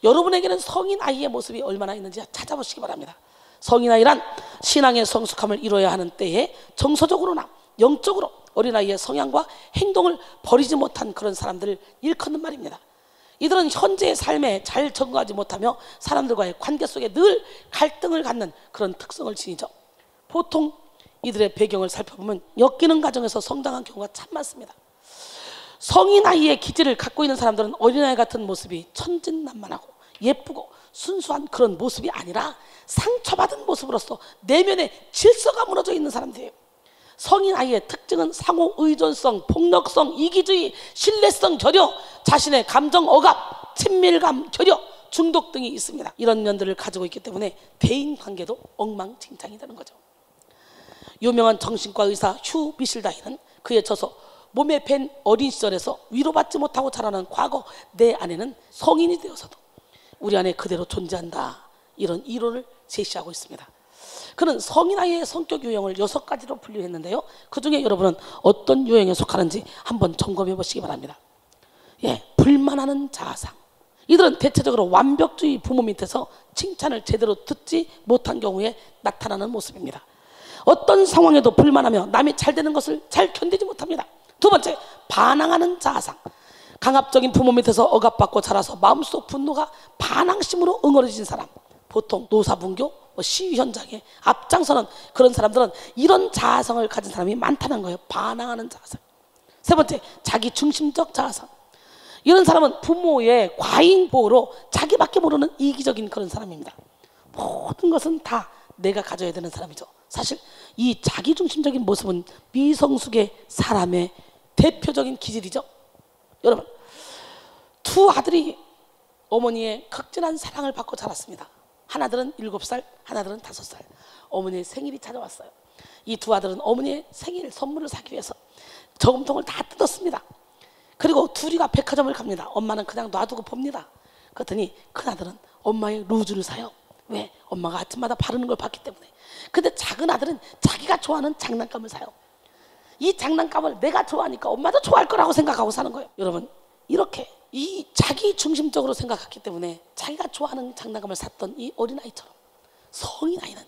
여러분에게는 성인 아이의 모습이 얼마나 있는지 찾아보시기 바랍니다. 성인 아이란 신앙의 성숙함을 이루어야 하는 때에 정서적으로나 영적으로 어린아이의 성향과 행동을 버리지 못한 그런 사람들을 일컫는 말입니다. 이들은 현재의 삶에 잘 적응하지 못하며 사람들과의 관계 속에 늘 갈등을 갖는 그런 특성을 지니죠. 보통 이들의 배경을 살펴보면 엮이는 가정에서 성장한 경우가 참 많습니다. 성인 아이의 기질을 갖고 있는 사람들은 어린아이 같은 모습이 천진난만하고 예쁘고 순수한 그런 모습이 아니라 상처받은 모습으로서 내면의 질서가 무너져 있는 사람들이에요. 성인 아이의 특징은 상호 의존성, 폭력성, 이기주의, 신뢰성 결여, 자신의 감정 억압, 친밀감 결여, 중독 등이 있습니다. 이런 면들을 가지고 있기 때문에 대인 관계도 엉망진창이 되는 거죠. 유명한 정신과 의사 휴 미실다이는 그의 저서 몸에 밴 어린 시절에서 위로받지 못하고 자라는 과거 내 안에는 성인이 되어서도 우리 안에 그대로 존재한다, 이런 이론을 제시하고 있습니다. 그는 성인 아이의 성격 유형을 6가지로 분류했는데요, 그 중에 여러분은 어떤 유형에 속하는지 한번 점검해 보시기 바랍니다. 불만하는 자아상. 이들은 대체적으로 완벽주의 부모 밑에서 칭찬을 제대로 듣지 못한 경우에 나타나는 모습입니다. 어떤 상황에도 불만하며 남이 잘 되는 것을 잘 견디지 못합니다. 두 번째, 반항하는 자아상. 강압적인 부모 밑에서 억압받고 자라서 마음속 분노가 반항심으로 응어려진 사람, 보통 노사분교, 시위 현장에 앞장서는 그런 사람들은 이런 자아성을 가진 사람이 많다는 거예요. 반항하는 자아성. 세 번째, 자기중심적 자아성. 이런 사람은 부모의 과잉 보호로 자기밖에 모르는 이기적인 그런 사람입니다. 모든 것은 다 내가 가져야 되는 사람이죠. 사실 이 자기중심적인 모습은 미성숙의 사람의 대표적인 기질이죠. 여러분, 두 아들이 어머니의 극진한 사랑을 받고 자랐습니다. 하나들은 7살, 하나들은 5살. 어머니의 생일이 찾아왔어요. 이 두 아들은 어머니의 생일 선물을 사기 위해서 저금통을 다 뜯었습니다. 그리고 둘이가 백화점을 갑니다. 엄마는 그냥 놔두고 봅니다. 그랬더니 큰아들은 엄마의 루즈를 사요. 왜? 엄마가 아침마다 바르는 걸 봤기 때문에. 근데 작은 아들은 자기가 좋아하는 장난감을 사요. 이 장난감을 내가 좋아하니까 엄마도 좋아할 거라고 생각하고 사는 거예요. 여러분, 이렇게 이 자기 중심적으로 생각했기 때문에 자기가 좋아하는 장난감을 샀던 이 어린아이처럼 성인 아이는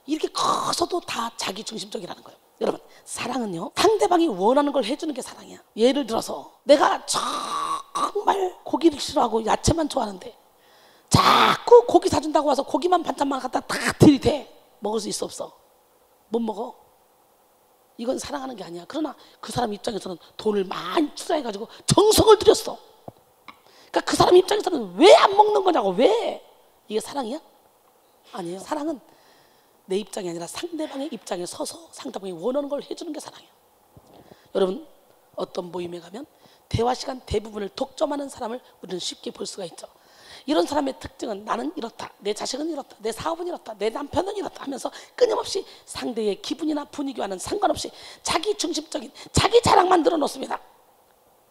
이렇게 커서도 다 자기 중심적이라는 거예요. 여러분, 사랑은요, 상대방이 원하는 걸 해주는 게 사랑이야. 예를 들어서 내가 정말 고기를 싫어하고 야채만 좋아하는데 자꾸 고기 사준다고 와서 고기만 반찬만 갖다 다 들이대. 먹을 수 있어, 없어? 못 먹어. 이건 사랑하는 게 아니야. 그러나 그 사람 입장에서는 돈을 많이 투자해가지고 정성을 들였어. 그러니까 그 사람 입장에서는 왜 안 먹는 거냐고. 왜? 이게 사랑이야? 아니에요. 사랑은 내 입장이 아니라 상대방의 입장에 서서 상대방이 원하는 걸 해주는 게 사랑이에요. 여러분, 어떤 모임에 가면 대화 시간 대부분을 독점하는 사람을 우리는 쉽게 볼 수가 있죠. 이런 사람의 특징은 나는 이렇다, 내 자식은 이렇다, 내 사업은 이렇다, 내 남편은 이렇다 하면서 끊임없이 상대의 기분이나 분위기와는 상관없이 자기 중심적인 자기 자랑만 늘어놓습니다.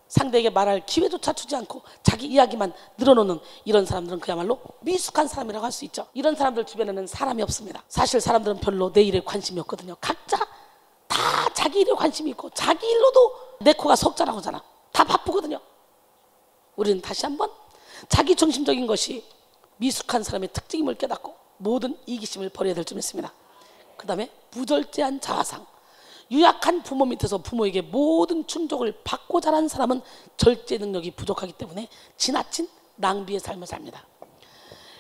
상대에게 말할 기회조차 주지 않고 자기 이야기만 늘어놓는 이런 사람들은 그야말로 미숙한 사람이라고 할 수 있죠. 이런 사람들 주변에는 사람이 없습니다. 사실 사람들은 별로 내 일에 관심이 없거든요. 각자 다 자기 일에 관심이 있고 자기 일로도 내 코가 석자라고 하잖아. 다 바쁘거든요. 우리는 다시 한번 자기 중심적인 것이 미숙한 사람의 특징임을 깨닫고 모든 이기심을 버려야 될 점 있습니다. 그 다음에 부절제한 자아상. 유약한 부모 밑에서 부모에게 모든 충족을 받고 자란 사람은 절제 능력이 부족하기 때문에 지나친 낭비의 삶을 삽니다.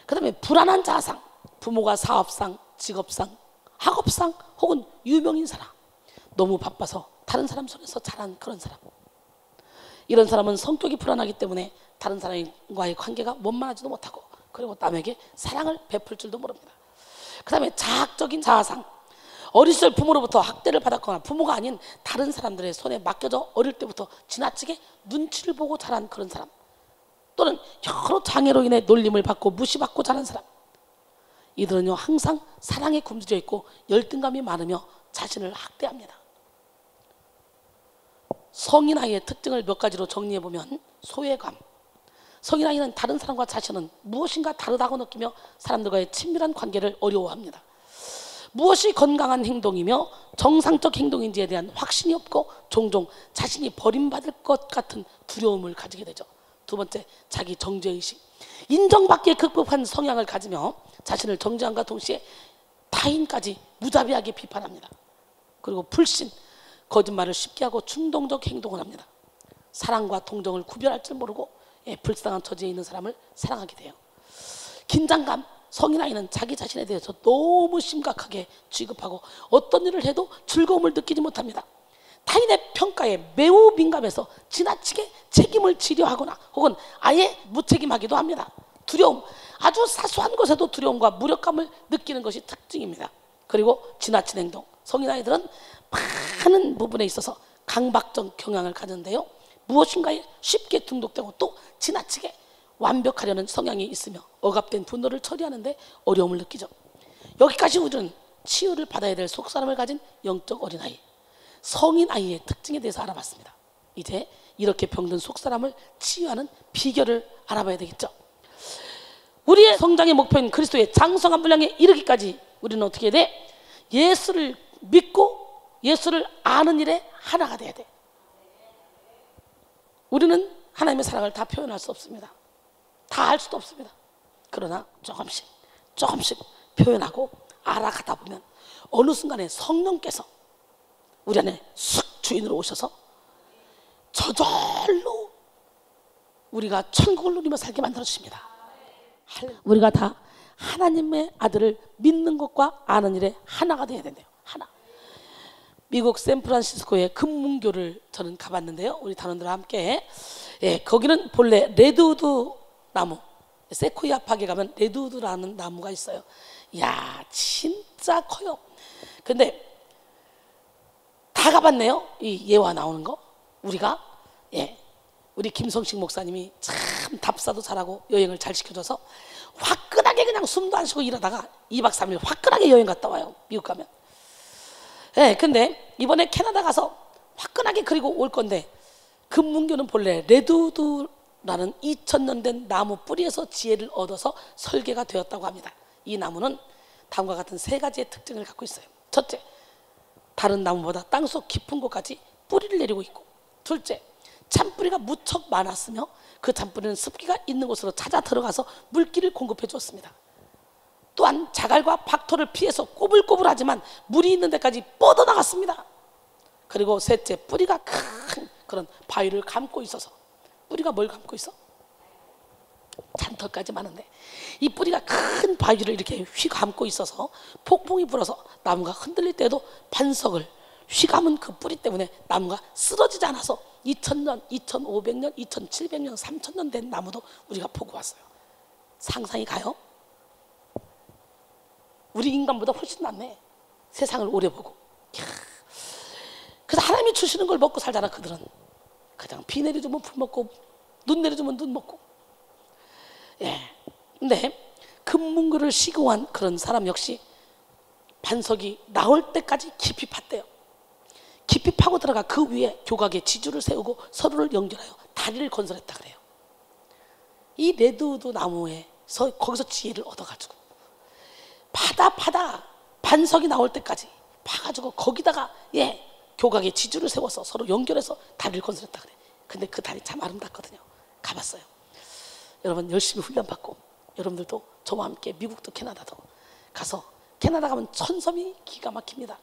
그 다음에 불안한 자아상. 부모가 사업상, 직업상, 학업상 혹은 유명인사나 너무 바빠서 다른 사람 손에서 자란 그런 사람. 이런 사람은 성격이 불안하기 때문에 다른 사람과의 관계가 원만하지도 못하고 그리고 남에게 사랑을 베풀 줄도 모릅니다. 그 다음에 자학적인 자아상. 어린 시절 부모로부터 학대를 받았거나 부모가 아닌 다른 사람들의 손에 맡겨져 어릴 때부터 지나치게 눈치를 보고 자란 그런 사람, 또는 여러 장애로 인해 놀림을 받고 무시받고 자란 사람. 이들은요, 항상 사랑에 굶주려 있고 열등감이 많으며 자신을 학대합니다. 성인 아이의 특징을 몇 가지로 정리해보면, 소외감. 성인 아이는 다른 사람과 자신은 무엇인가 다르다고 느끼며 사람들과의 친밀한 관계를 어려워합니다. 무엇이 건강한 행동이며 정상적 행동인지에 대한 확신이 없고 종종 자신이 버림받을 것 같은 두려움을 가지게 되죠. 두 번째, 자기 정죄의식. 인정받기에 급급한 성향을 가지며 자신을 정죄함과 동시에 타인까지 무자비하게 비판합니다. 그리고 불신, 거짓말을 쉽게 하고 충동적 행동을 합니다. 사랑과 동정을 구별할 줄 모르고 불쌍한 처지에 있는 사람을 사랑하게 돼요. 긴장감, 성인 아이는 자기 자신에 대해서 너무 심각하게 취급하고 어떤 일을 해도 즐거움을 느끼지 못합니다. 타인의 평가에 매우 민감해서 지나치게 책임을 지려하거나 혹은 아예 무책임하기도 합니다. 두려움, 아주 사소한 것에도 두려움과 무력감을 느끼는 것이 특징입니다. 그리고 지나친 행동, 성인 아이들은 많은 부분에 있어서 강박적 경향을 가졌는데요, 무엇인가에 쉽게 중독되고 또 지나치게 완벽하려는 성향이 있으며 억압된 분노를 처리하는데 어려움을 느끼죠. 여기까지 우리는 치유를 받아야 될 속사람을 가진 영적 어린아이, 성인 아이의 특징에 대해서 알아봤습니다. 이제 이렇게 병든 속사람을 치유하는 비결을 알아봐야 되겠죠. 우리의 성장의 목표인 그리스도의 장성한 분량에 이르기까지 우리는 어떻게 해야 돼? 예수를 믿고 예수를 아는 일에 하나가 돼야 돼. 우리는 하나님의 사랑을 다 표현할 수 없습니다. 다 할 수도 없습니다. 그러나 조금씩 표현하고 알아가다 보면 어느 순간에 성령께서 우리 안에 쑥 주인으로 오셔서 저절로 우리가 천국을 누리며 살게 만들어주십니다. 우리가 다 하나님의 아들을 믿는 것과 아는 일에 하나가 되어야 된대요. 하나. 미국 샌프란시스코의 금문교를 저는 가봤는데요, 우리 단원들과 함께. 거기는 본래 레드우드 나무, 세코이아 파크에 가면 레드우드라는 나무가 있어요. 이야, 진짜 커요. 근데 다 가봤네요, 이 예화 나오는 거. 우리가 우리 김성식 목사님이 참 답사도 잘하고 여행을 잘 시켜줘서 화끈하게 그냥 숨도 안 쉬고 일하다가 2박 3일 화끈하게 여행 갔다 와요, 미국 가면. 근데 이번에 캐나다 가서 화끈하게 그리고 올 건데, 금문교는 본래 레드우드라는 2000년 된 나무 뿌리에서 지혜를 얻어서 설계가 되었다고 합니다. 이 나무는 다음과 같은 세 가지의 특징을 갖고 있어요. 첫째, 다른 나무보다 땅속 깊은 곳까지 뿌리를 내리고 있고, 둘째, 잔뿌리가 무척 많았으며 그 잔뿌리는 습기가 있는 곳으로 찾아 들어가서 물기를 공급해 주었습니다. 또한 자갈과 박토를 피해서 꼬불꼬불하지만 물이 있는 데까지 뻗어나갔습니다. 그리고 셋째, 뿌리가 큰 그런 바위를 감고 있어서, 뿌리가 뭘 감고 있어? 잔털까지 많은데 이 뿌리가 큰 바위를 이렇게 휘 감고 있어서 폭풍이 불어서 나무가 흔들릴 때도 반석을 휘감은 그 뿌리 때문에 나무가 쓰러지지 않아서 2000년, 2500년, 2700년, 3000년 된 나무도 우리가 보고 왔어요. 상상이 가요? 우리 인간보다 훨씬 낫네. 세상을 오래 보고. 그래서 하나님이 주시는 걸 먹고 살잖아, 그들은. 그냥 비 내려주면 풀 먹고 눈 내려주면 눈 먹고. 근데 금문교를 시공한 그런 사람 역시 반석이 나올 때까지 깊이 팠대요. 깊이 파고 들어가 그 위에 교각에 지주를 세우고 서로를 연결하여 다리를 건설했다 그래요. 이 레드우드 나무에서 거기서 지혜를 얻어가지고 파다 반석이 나올 때까지 파가지고 거기다가 교각에 지주를 세워서 서로 연결해서 다리를 건설했다 그래. 근데 그 다리 참 아름답거든요. 가봤어요. 여러분 열심히 훈련받고 여러분들도 저와 함께 미국도 캐나다도 가서, 캐나다 가면 천섬이 기가 막힙니다.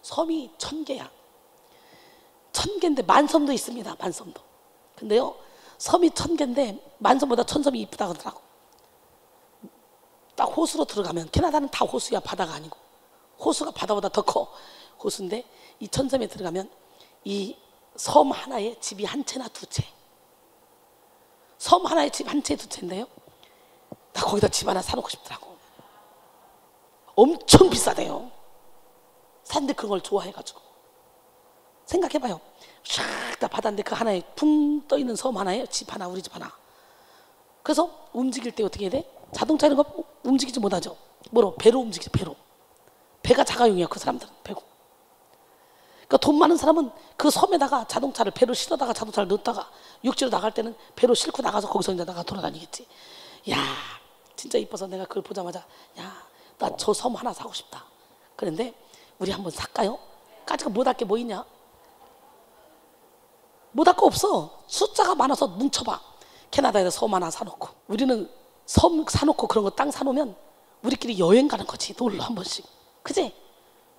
섬이 1000개야. 1000개인데 만섬도 있습니다. 만섬도. 근데요, 섬이 1000개인데 만섬보다 천섬이 이쁘다 그러더라고. 딱 호수로 들어가면, 캐나다는 다 호수야, 바다가 아니고. 호수가 바다보다 더 커. 호수인데 이 천섬에 들어가면 이 섬 하나에 집이 한 채나 두 채. 섬 하나에 집 한 채, 두 채인데요, 나 거기다 집 하나 사놓고 싶더라고. 엄청 비싸대요. 산데 그걸 좋아해가지고. 생각해봐요. 샥 다 바다인데 그 하나에 붕 떠있는 섬 하나에 집 하나, 우리 집 하나. 그래서 움직일 때 어떻게 해야 돼? 자동차 이런 거 움직이지 못하죠. 뭐로? 배로 움직이죠. 배로. 배가 자가용이야, 그 사람들은. 배고. 그러니까 돈 많은 사람은 그 섬에다가 자동차를, 배로 실어다가 자동차를 넣다가 육지로 나갈 때는 배로 싣고 나가서 거기서 이제 나가 돌아다니겠지. 야, 진짜 이뻐서 내가 그걸 보자마자, 야, 나 저 섬 하나 사고 싶다. 그런데 우리 한번 살까요? 까지가 못할 게 뭐 있냐? 못할 거 없어. 숫자가 많아서 뭉쳐봐. 캐나다에서 섬 하나 사놓고, 우리는 섬 사놓고 그런 거 땅 사놓으면 우리끼리 여행 가는 거지. 놀러 한 번씩. 그지?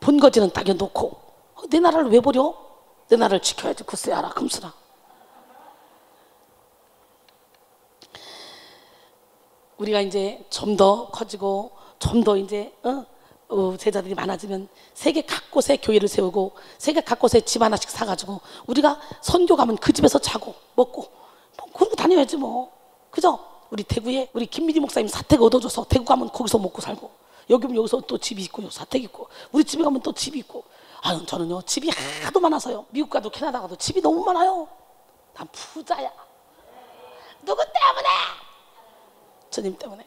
본거지는 땅에 놓고. 내 나라를 왜 버려? 내 나라를 지켜야지. 글쎄 알아, 금수나. 우리가 이제 좀 더 커지고 좀 더 이제 제자들이 많아지면 세계 각곳에 교회를 세우고 세계 각곳에 집 하나씩 사가지고 우리가 선교 가면 그 집에서 자고 먹고 뭐 그러고 다녀야지 뭐. 그죠? 우리 대구에 우리 김미리 목사님 사택 얻어줘서 대구 가면 거기서 먹고 살고, 여기 오면 여기서 또 집이 있고요, 사택 있고, 우리 집에 가면 또 집이 있고. 아유, 저는요 집이 하도 많아서요, 미국 가도 캐나다 가도 집이 너무 많아요. 난 부자야. 누구 때문에? 주님 때문에.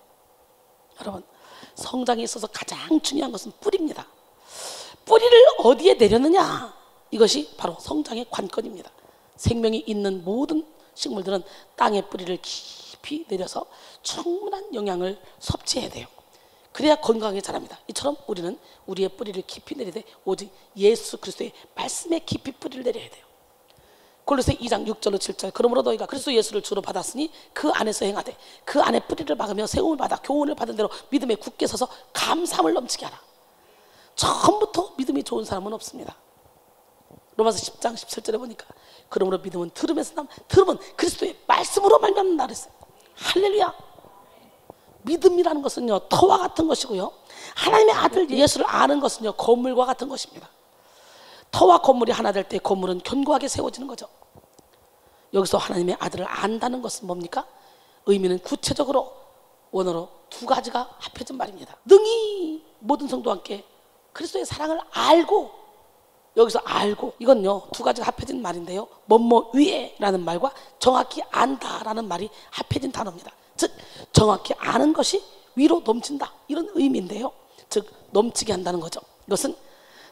여러분, 성장에 있어서 가장 중요한 것은 뿌리입니다. 뿌리를 어디에 내렸느냐, 이것이 바로 성장의 관건입니다. 생명이 있는 모든 식물들은 땅에 뿌리를 깊이 내려서 충분한 영양을 섭취해야 돼요. 그래야 건강하게 자랍니다. 이처럼 우리는 우리의 뿌리를 깊이 내리되 오직 예수 그리스도의 말씀에 깊이 뿌리를 내려야 돼요. 골로새 2장 6절로 7절, 그러므로 너희가 그리스도 예수를 주로 받았으니 그 안에서 행하되 그 안에 뿌리를 박으며 세움을 받아 교훈을 받은 대로 믿음에 굳게 서서 감사함을 넘치게 하라. 처음부터 믿음이 좋은 사람은 없습니다. 로마서 10장 17절에 보니까 그러므로 믿음은 들음에서 들음은 그리스도의 말씀으로 말미암는다 그랬어요. 할렐루야. 믿음이라는 것은요 터와 같은 것이고요, 하나님의 아들 예수를 아는 것은요 건물과 같은 것입니다. 터와 건물이 하나 될 때 건물은 견고하게 세워지는 거죠. 여기서 하나님의 아들을 안다는 것은 뭡니까? 의미는 구체적으로 원어로 두 가지가 합해진 말입니다. 능히 모든 성도와 함께 그리스도의 사랑을 알고, 여기서 알고, 이건요 두 가지가 합해진 말인데요, 뭐뭐 위에라는 말과 정확히 안다라는 말이 합해진 단어입니다. 즉 정확히 아는 것이 위로 넘친다, 이런 의미인데요, 즉 넘치게 한다는 거죠. 이것은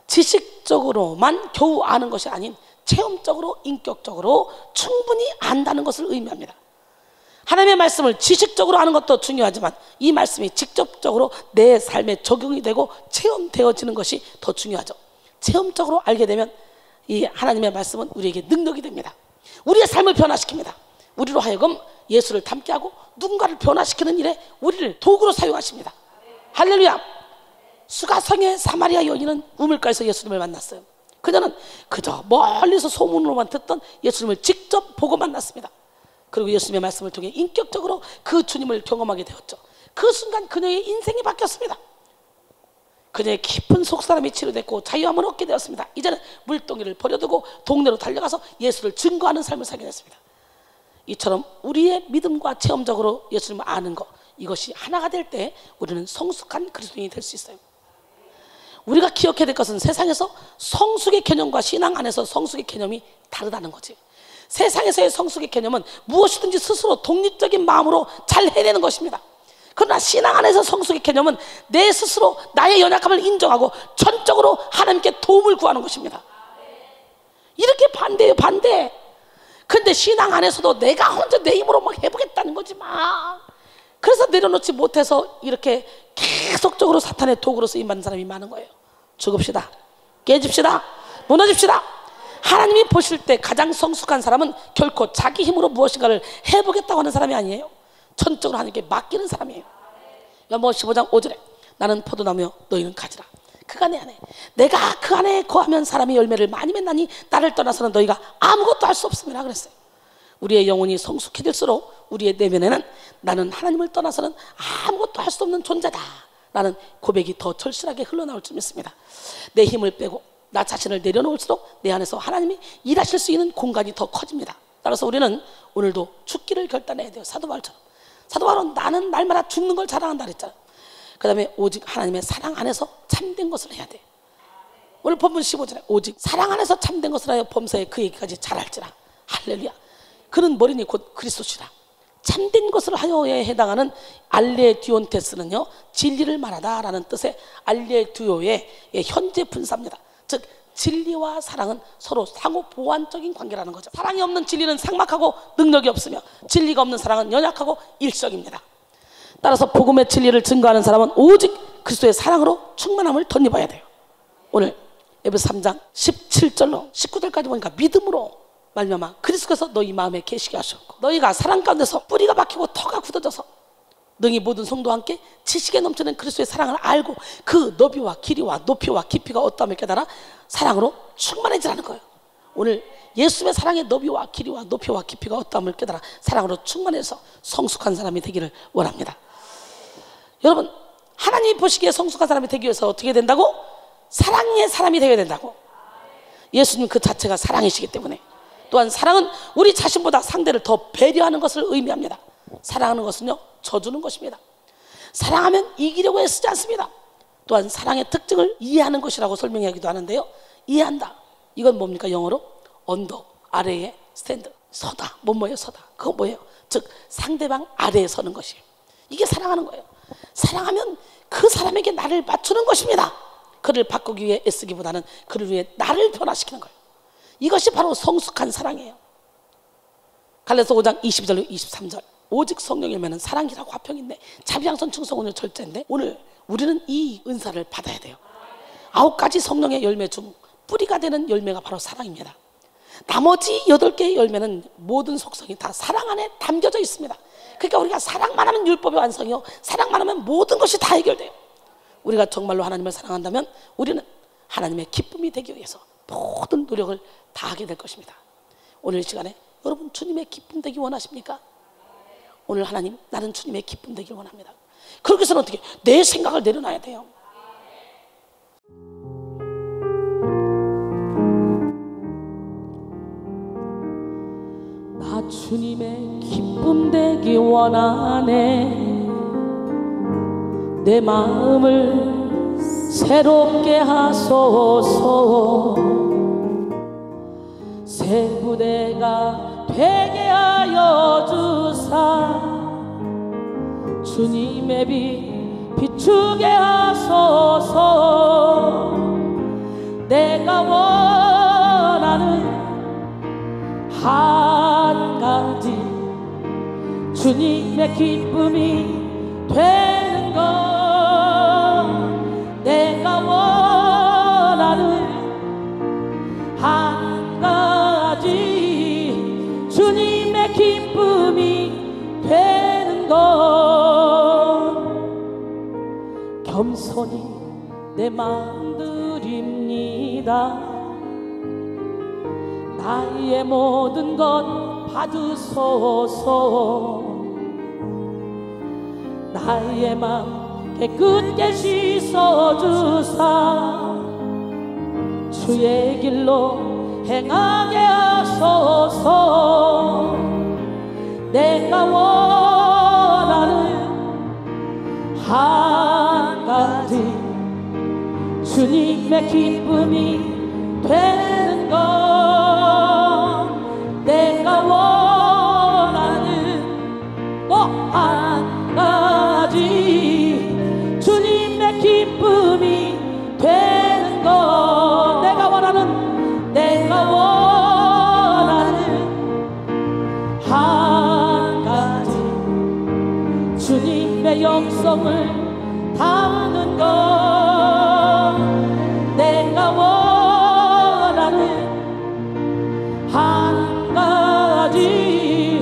지식적으로만 겨우 아는 것이 아닌 체험적으로, 인격적으로 충분히 안다는 것을 의미합니다. 하나님의 말씀을 지식적으로 아는 것도 중요하지만 이 말씀이 직접적으로 내 삶에 적용이 되고 체험되어지는 것이 더 중요하죠. 체험적으로 알게 되면 이 하나님의 말씀은 우리에게 능력이 됩니다. 우리의 삶을 변화시킵니다. 우리로 하여금 예수를 닮게 하고 누군가를 변화시키는 일에 우리를 도구로 사용하십니다. 할렐루야. 수가성의 사마리아 여인은 우물가에서 예수님을 만났어요. 그녀는 그저 멀리서 소문으로만 듣던 예수님을 직접 보고 만났습니다. 그리고 예수님의 말씀을 통해 인격적으로 그 주님을 경험하게 되었죠. 그 순간 그녀의 인생이 바뀌었습니다. 그녀의 깊은 속사람이 치료됐고 자유함을 얻게 되었습니다. 이제는 물동이를 버려두고 동네로 달려가서 예수를 증거하는 삶을 살게 됐습니다. 이처럼 우리의 믿음과 체험적으로 예수님을 아는 것, 이것이 하나가 될 때 우리는 성숙한 그리스도인이 될 수 있어요. 우리가 기억해야 될 것은 세상에서 성숙의 개념과 신앙 안에서 성숙의 개념이 다르다는 거지. 세상에서의 성숙의 개념은 무엇이든지 스스로 독립적인 마음으로 잘 해내는 것입니다. 그러나 신앙 안에서 성숙의 개념은 내 스스로 나의 연약함을 인정하고 전적으로 하나님께 도움을 구하는 것입니다. 이렇게 반대예요, 반대. 근데 신앙 안에서도 내가 혼자 내 힘으로 막 해보겠다는 거지 막. 그래서 내려놓지 못해서 이렇게 계속적으로 사탄의 도구로 쓰임받는 사람이 많은 거예요. 죽읍시다, 깨집시다, 무너집시다. 하나님이 보실 때 가장 성숙한 사람은 결코 자기 힘으로 무엇인가를 해보겠다고 하는 사람이 아니에요. 전적으로 하나님께 맡기는 사람이에요. 요한복음 15장 5절에 나는 포도나무여 너희는 가지라. 그가 내 안에, 내가 그 안에 거하면 사람이 열매를 많이 맺나니 나를 떠나서는 너희가 아무것도 할 수 없음이라 그랬어요. 우리의 영혼이 성숙해질수록 우리의 내면에는 나는 하나님을 떠나서는 아무것도 할 수 없는 존재다 라는 고백이 더 절실하게 흘러나올 줄 믿습니다. 내 힘을 빼고 나 자신을 내려놓을수록 내 안에서 하나님이 일하실 수 있는 공간이 더 커집니다. 따라서 우리는 오늘도 죽기를 결단해야 돼요. 사도 바울처럼. 사도 바울은 나는 날마다 죽는 걸 자랑한다 그랬잖아. 그 다음에 오직 하나님의 사랑 안에서 참된 것을 해야 돼. 오늘 본문 15절에 오직 사랑 안에서 참된 것을 하여 범사에 그 얘기까지 잘할지라. 할렐루야. 그는 머리니 곧 그리스도시라. 참된 것을 하여에 해당하는 알레디온테스는요 진리를 말하다라는 뜻의 알레디오의 현재 분사입니다. 즉 진리와 사랑은 서로 상호 보완적인 관계라는 거죠. 사랑이 없는 진리는 삭막하고 능력이 없으며 진리가 없는 사랑은 연약하고 일적입니다. 따라서 복음의 진리를 증거하는 사람은 오직 그리스도의 사랑으로 충만함을 덧입어야 돼요. 오늘 에베소 3장 17절로 19절까지 보니까 믿음으로 말미암아 그리스도께서 너희 마음에 계시게 하셨고 너희가 사랑 가운데서 뿌리가 박히고 터가 굳어져서 능히 모든 성도와 함께 지식에 넘치는 그리스도의 사랑을 알고 그 너비와 길이와 높이와 깊이가 어떠함을 깨달아 사랑으로 충만해지라는 거예요. 오늘 예수님의 사랑의 너비와 길이와 높이와 깊이가 어떠함을 깨달아 사랑으로 충만해서 성숙한 사람이 되기를 원합니다. 여러분, 하나님이 보시기에 성숙한 사람이 되기 위해서 어떻게 된다고? 사랑의 사람이 되어야 된다고. 예수님 그 자체가 사랑이시기 때문에. 또한 사랑은 우리 자신보다 상대를 더 배려하는 것을 의미합니다. 사랑하는 것은요, 져주는 것입니다. 사랑하면 이기려고 애쓰지 않습니다. 또한 사랑의 특징을 이해하는 것이라고 설명하기도 하는데요, 이해한다, 이건 뭡니까? 영어로 언더, 아래에 스탠드, 서다. 뭐예요? 서다. 그건 뭐예요? 즉 상대방 아래에 서는 것이에요. 이게 사랑하는 거예요. 사랑하면 그 사람에게 나를 맞추는 것입니다. 그를 바꾸기 위해 애쓰기보다는 그를 위해 나를 변화시키는 거예요. 이것이 바로 성숙한 사랑이에요. 갈라디아서 5장 22절 23절 오직 성령의 열매는 사랑이라고 화평인데 자비양선 충성은요 절제인데, 오늘 우리는 이 은사를 받아야 돼요. 9가지 성령의 열매 중 뿌리가 되는 열매가 바로 사랑입니다. 나머지 8개의 열매는 모든 속성이 다 사랑 안에 담겨져 있습니다. 그러니까 우리가 사랑만 하면 율법의 완성이요, 사랑만 하면 모든 것이 다 해결돼요. 우리가 정말로 하나님을 사랑한다면 우리는 하나님의 기쁨이 되기 위해서 모든 노력을 다하게 될 것입니다. 오늘 이 시간에 여러분 주님의 기쁨 되기 원하십니까? 오늘 하나님, 나는 주님의 기쁨 되길 원합니다. 그렇게 해서는 어떻게? 내 생각을 내려놔야 돼요. 나 주님의 기쁨 되기 원하네. 내 마음을 새롭게 하소서. 새 부대가 되게 하여 주사 주님의 빛 비추게 하소서. 내가 원하는 한 가지 주님의 기쁨이 되는 것. 내가 원하는 한 가지 주님의 기쁨이 되는 것. 겸손히 내 마음 드립니다. 나의 모든 것 받으소서. 나의 맘 깨끗게 씻어주사 주의 길로 행하게 하소서. 내가 원하는 한 가지 주님의 기쁨이 되는 것. 내가 원하는 한 가지 주님의 기쁨이 되는 것. 내가 원하는 한 가지 주님의 영성을 담는 것. 내가 원하는 한 가지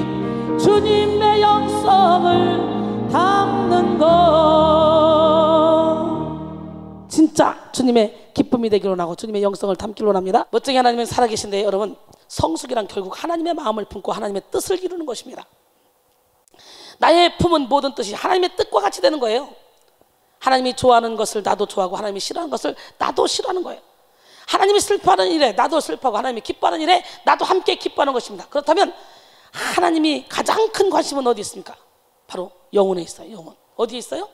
주님의 영성을 담는 것. 진짜 주님의 기쁨이 되기로 하고 주님의 영성을 담기로 합니다. 멋쟁이 하나님은 살아계신데, 여러분 성숙이란 결국 하나님의 마음을 품고 하나님의 뜻을 이루는 것입니다. 나의 품은 모든 뜻이 하나님의 뜻과 같이 되는 거예요. 하나님이 좋아하는 것을 나도 좋아하고 하나님이 싫어하는 것을 나도 싫어하는 거예요. 하나님이 슬퍼하는 일에 나도 슬퍼하고 하나님이 기뻐하는 일에 나도 함께 기뻐하는 것입니다. 그렇다면 하나님이 가장 큰 관심은 어디 있습니까? 바로 영혼에 있어요. 영혼. 어디에 있어요?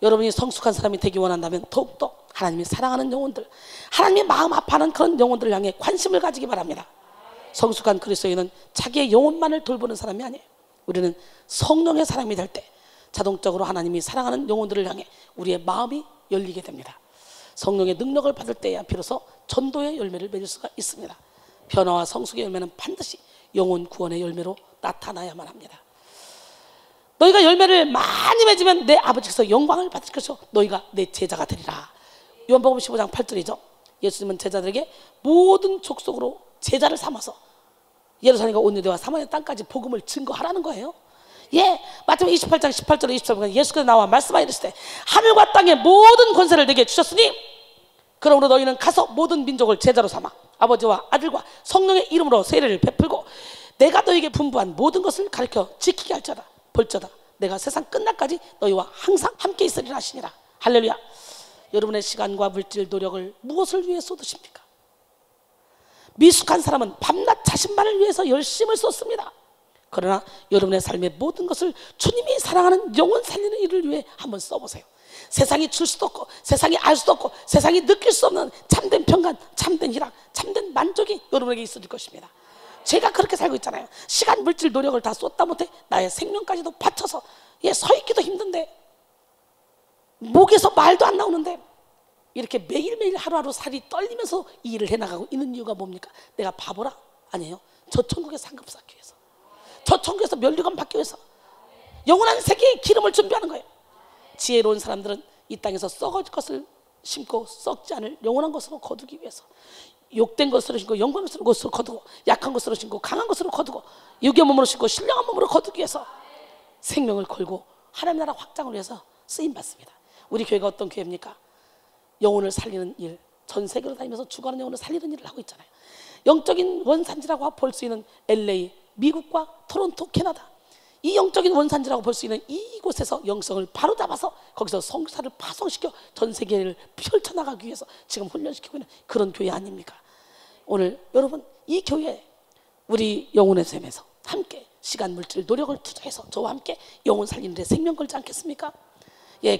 여러분이 성숙한 사람이 되기 원한다면 더욱더 하나님이 사랑하는 영혼들, 하나님이 마음 아파하는 그런 영혼들을 향해 관심을 가지기 바랍니다. 성숙한 그리스도인은 자기의 영혼만을 돌보는 사람이 아니에요. 우리는 성령의 사람이 될 때 자동적으로 하나님이 사랑하는 영혼들을 향해 우리의 마음이 열리게 됩니다. 성령의 능력을 받을 때야 비로소 전도의 열매를 맺을 수가 있습니다. 변화와 성숙의 열매는 반드시 영혼 구원의 열매로 나타나야만 합니다. 너희가 열매를 많이 맺으면 내 아버지께서 영광을 받을 것이요 너희가 내 제자가 되리라. 요한복음 15장 8절이죠. 예수님은 제자들에게 모든 족속으로 제자를 삼아서 예루살렘과 온 유대와 사마리아 땅까지 복음을 증거하라는 거예요. 예, 마태복음 28장 18절에 24절에 예수께서 나와 말씀하여 이르시되 하늘과 땅의 모든 권세를 내게 주셨으니 그러므로 너희는 가서 모든 민족을 제자로 삼아 아버지와 아들과 성령의 이름으로 세례를 베풀고 내가 너희에게 분부한 모든 것을 가르쳐 지키게 할지어다. 볼지어다 내가 세상 끝날까지 너희와 항상 함께 있으리라 하시니라. 할렐루야. 여러분의 시간과 물질 노력을 무엇을 위해 쏟으십니까? 미숙한 사람은 밤낮 자신만을 위해서 열심을 쏟습니다. 그러나 여러분의 삶의 모든 것을 주님이 사랑하는 영혼 살리는 일을 위해 한번 써보세요. 세상이 줄 수도 없고 세상이 알 수도 없고 세상이 느낄 수 없는 참된 평강, 참된 희락, 참된 만족이 여러분에게 있을 것입니다. 제가 그렇게 살고 있잖아요. 시간, 물질, 노력을 다 쏟다 못해 나의 생명까지도 바쳐서 서 있기도 힘든데, 목에서 말도 안 나오는데 이렇게 매일매일 하루하루 살이 떨리면서 이 일을 해나가고 있는 이유가 뭡니까? 내가 바보라? 아니에요. 저 천국에 상급 쌓기 위해서, 저 천국에서 면류관 받기 위해서 영원한 세계의 기름을 준비하는 거예요. 지혜로운 사람들은 이 땅에서 썩어질 것을 심고 썩지 않을 영원한 것으로 거두기 위해서 욕된 것으로 심고 영광 것으로 거두고 약한 것으로 심고 강한 것으로 거두고 육의 몸으로 심고 신령한 몸으로 거두기 위해서 생명을 걸고 하나님 나라 확장을 위해서 쓰임받습니다. 우리 교회가 어떤 교회입니까? 영혼을 살리는 일, 전 세계로 다니면서 죽어가는 영혼을 살리는 일을 하고 있잖아요. 영적인 원산지라고 볼 수 있는 LA, 미국과 토론토, 캐나다, 이 영적인 원산지라고 볼 수 있는 이곳에서 영성을 바로잡아서 거기서 성사를 파송시켜 전 세계를 펼쳐나가기 위해서 지금 훈련시키고 있는 그런 교회 아닙니까? 오늘 여러분 이 교회에 우리 영혼의 샘에서 함께 시간, 물질, 노력을 투자해서 저와 함께 영혼 살리는 데 생명 걸지 않겠습니까?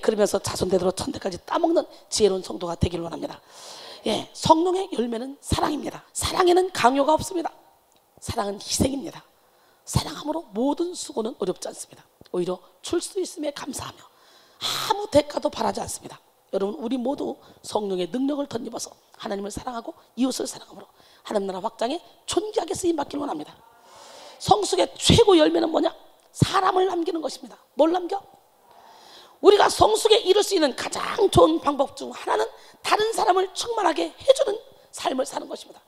그러면서 자손대대로 천대까지 따먹는 지혜로운 성도가 되기를 원합니다. 성령의 열매는 사랑입니다. 사랑에는 강요가 없습니다. 사랑은 희생입니다. 사랑함으로 모든 수고는 어렵지 않습니다. 오히려 줄 수 있음에 감사하며 아무 대가도 바라지 않습니다. 여러분, 우리 모두 성령의 능력을 덧입어서 하나님을 사랑하고 이웃을 사랑함으로 하나님 나라 확장에 존귀하게 쓰임받기를 원합니다. 성숙의 최고 열매는 뭐냐? 사람을 남기는 것입니다. 뭘 남겨? 우리가 성숙에 이룰 수 있는 가장 좋은 방법 중 하나는 다른 사람을 충만하게 해주는 삶을 사는 것입니다.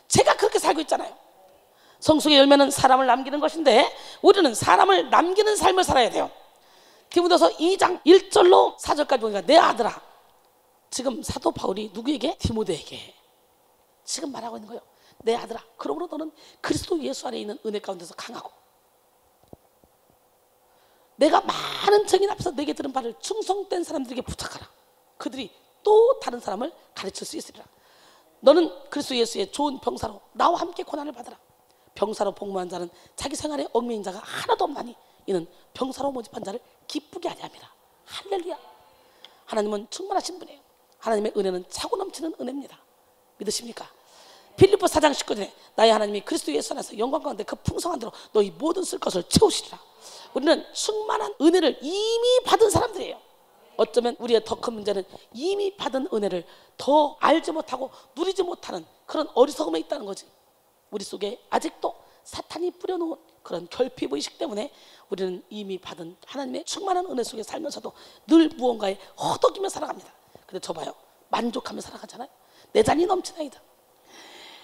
제가 그렇게 살고 있잖아요. 성숙의 열매는 사람을 남기는 것인데 우리는 사람을 남기는 삶을 살아야 돼요. 디모데서 2장 1절로 4절까지 보니까 내 아들아, 지금 사도 바울이 누구에게? 디모데에게 지금 말하고 있는 거예요. 내 아들아, 그러므로 너는 그리스도 예수 안에 있는 은혜 가운데서 강하고 내가 많은 증인 앞에서 내게 들은 바를 충성된 사람들에게 부탁하라. 그들이 또 다른 사람을 가르칠 수 있으리라. 너는 그리스도 예수의 좋은 병사로 나와 함께 고난을 받으라. 병사로 복무한 자는 자기 생활에 얽매인 자가 하나도 없나니 이는 병사로 모집한 자를 기쁘게 하려 함이라. 할렐루야. 하나님은 충만하신 분이에요. 하나님의 은혜는 차고 넘치는 은혜입니다. 믿으십니까? 빌립보 4장 19절에 나의 하나님이 그리스도 예수 안에서 영광 가운데 그 풍성한 대로 너희 모든 쓸 것을 채우시리라. 우리는 충만한 은혜를 이미 받은 사람들이에요. 어쩌면 우리의 더 큰 문제는 이미 받은 은혜를 더 알지 못하고 누리지 못하는 그런 어리석음에 있다는 거지. 우리 속에 아직도 사탄이 뿌려놓은 그런 결핍의식 때문에 우리는 이미 받은 하나님의 충만한 은혜 속에 살면서도 늘 무언가에 허덕이며 살아갑니다. 근데 저 봐요, 만족하며 살아가잖아요. 내 잔이 넘치나이다.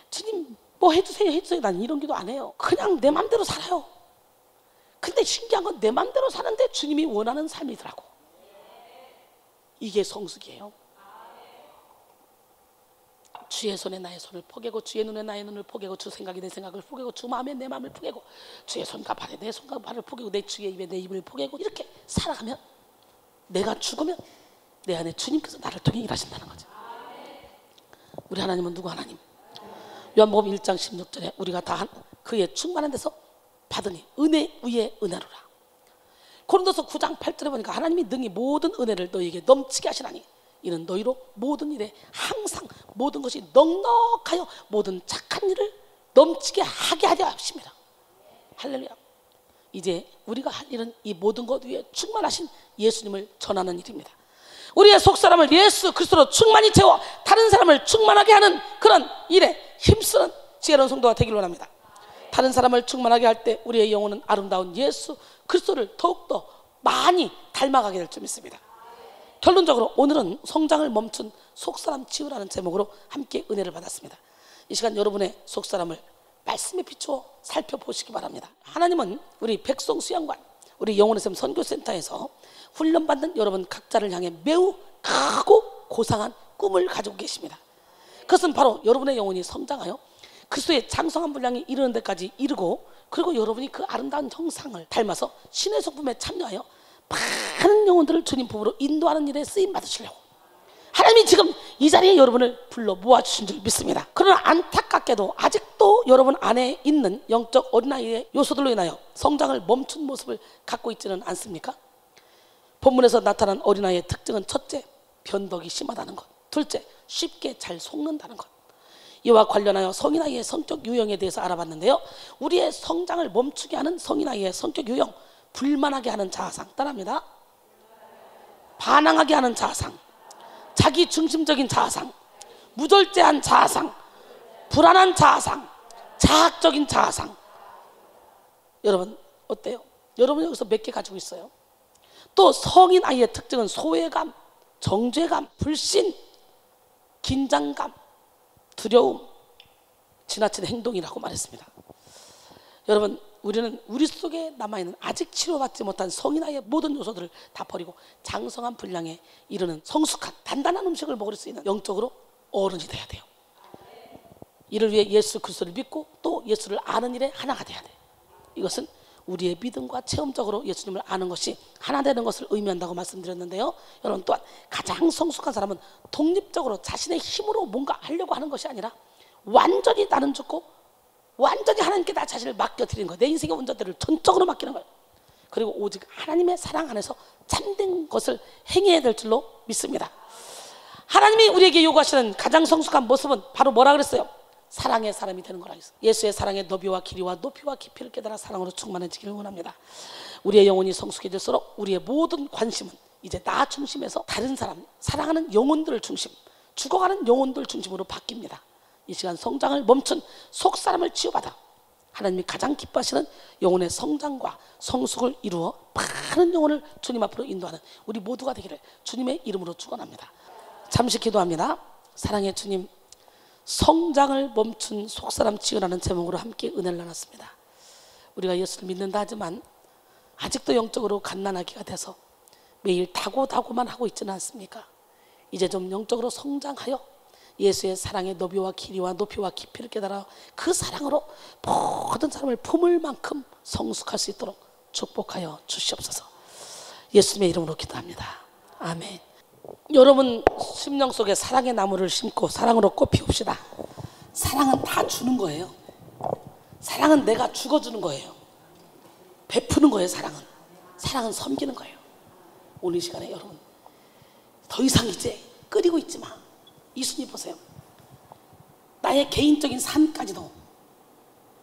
주님 뭐 해주세요 해주세요. 난 이런 기도 안 해요. 그냥 내 맘대로 살아요. 근데 신기한 건 내 맘대로 사는데 주님이 원하는 삶이더라고. 이게 성숙이에요. 주의 손에 나의 손을 포개고 주의 눈에 나의 눈을 포개고 주 생각이 내 생각을 포개고 주 마음에 내 마음을 포개고 주의 손과 발에 내 손과 발을 포개고 내 주의 입에 내 입을 포개고 이렇게 살아가면 내가 죽으면 내 안에 주님께서 나를 통해 일하신다는 거죠. 우리 하나님은 누구 하나님? 요한복음 1장 16절에 우리가 다 그의 충만한 데서 받으니 은혜 위에 은혜로라. 고린도서 9장 8절에 보니까 하나님이 능히 모든 은혜를 너희에게 넘치게 하시나니 이는 너희로 모든 일에 항상 모든 것이 넉넉하여 모든 착한 일을 넘치게 하게 하려 하십니다. 할렐루야. 이제 우리가 할 일은 이 모든 것 위에 충만하신 예수님을 전하는 일입니다. 우리의 속사람을 예수 그리스도로 충만히 채워 다른 사람을 충만하게 하는 그런 일에 힘쓰는 지혜로운 성도가 되기를 원합니다. 다른 사람을 충만하게 할 때 우리의 영혼은 아름다운 예수 그리스도를 더욱더 많이 닮아가게 될 줄 믿습니다. 결론적으로 오늘은 성장을 멈춘 속사람 치유라는 제목으로 함께 은혜를 받았습니다. 이 시간 여러분의 속사람을 말씀에 비추어 살펴보시기 바랍니다. 하나님은 우리 백성 수양관, 우리 영혼의 샘 선교센터에서 훈련받는 여러분 각자를 향해 매우 크고 고상한 꿈을 가지고 계십니다. 그것은 바로 여러분의 영혼이 성장하여 그리스도의 장성한 분량이 이르는 데까지 이르고, 그리고 여러분이 그 아름다운 형상을 닮아서 신의 성품에 참여하여 많은 영혼들을 주님 품으로 인도하는 일에 쓰임 받으시려고 하나님이 지금 이 자리에 여러분을 불러 모아주신 줄 믿습니다. 그러나 안타깝게도 아직도 여러분 안에 있는 영적 어린아이의 요소들로 인하여 성장을 멈춘 모습을 갖고 있지는 않습니까? 본문에서 나타난 어린아이의 특징은 첫째, 변덕이 심하다는 것. 둘째, 쉽게 잘 속는다는 것. 이와 관련하여 성인아이의 성격 유형에 대해서 알아봤는데요, 우리의 성장을 멈추게 하는 성인아이의 성격 유형, 불만하게 하는 자아상, 따라합니다. 반항하게 하는 자아상, 자기 중심적인 자아상, 무절제한 자아상, 불안한 자아상, 자학적인 자아상. 여러분 어때요? 여러분 여기서 몇 개 가지고 있어요? 또 성인 아이의 특징은 소외감, 정죄감, 불신, 긴장감, 두려움, 지나친 행동이라고 말했습니다. 여러분 우리는 우리 속에 남아있는 아직 치료받지 못한 성인 아이의 모든 요소들을 다 버리고 장성한 분량에 이르는 성숙한 단단한 음식을 먹을 수 있는 영적으로 어른이 돼야 돼요. 이를 위해 예수 그리스도를 믿고 또 예수를 아는 일에 하나가 돼야 돼. 이것은 우리의 믿음과 체험적으로 예수님을 아는 것이 하나 되는 것을 의미한다고 말씀드렸는데요, 여러분 또한 가장 성숙한 사람은 독립적으로 자신의 힘으로 뭔가 하려고 하는 것이 아니라 완전히 나는 죽고 완전히 하나님께 나 자신을 맡겨드리는 거예요. 내 인생의 운전대를 전적으로 맡기는 거예요. 그리고 오직 하나님의 사랑 안에서 참된 것을 행해야 될 줄로 믿습니다. 하나님이 우리에게 요구하시는 가장 성숙한 모습은 바로 뭐라 그랬어요? 사랑의 사람이 되는 거라 했어요. 예수의 사랑의 너비와 길이와 높이와 깊이를 깨달아 사랑으로 충만해지기를 원합니다. 우리의 영혼이 성숙해질수록 우리의 모든 관심은 이제 나 중심에서 다른 사람, 사랑하는 영혼들을 중심, 죽어가는 영혼들 중심으로 바뀝니다. 이 시간 성장을 멈춘 속사람을 치유받아 하나님이 가장 기뻐하시는 영혼의 성장과 성숙을 이루어 많은 영혼을 주님 앞으로 인도하는 우리 모두가 되기를 주님의 이름으로 축원합니다. 잠시 기도합니다. 사랑의 주님, 성장을 멈춘 속사람 치유라는 제목으로 함께 은혜를 나눴습니다. 우리가 예수를 믿는다 하지만 아직도 영적으로 갓난아기가 돼서 매일 다고다고만 하고 있지는 않습니까? 이제 좀 영적으로 성장하여 예수의 사랑의 너비와 길이와 높이와 깊이를 깨달아 그 사랑으로 모든 사람을 품을 만큼 성숙할 수 있도록 축복하여 주시옵소서. 예수님의 이름으로 기도합니다. 아멘. 여러분 심령 속에 사랑의 나무를 심고 사랑으로 꽃 피웁시다. 사랑은 다 주는 거예요. 사랑은 내가 죽어주는 거예요. 베푸는 거예요. 사랑은 섬기는 거예요. 오늘 이 시간에 여러분 더 이상 이제 끓이고 있지 마. 이순이 보세요. 나의 개인적인 삶까지도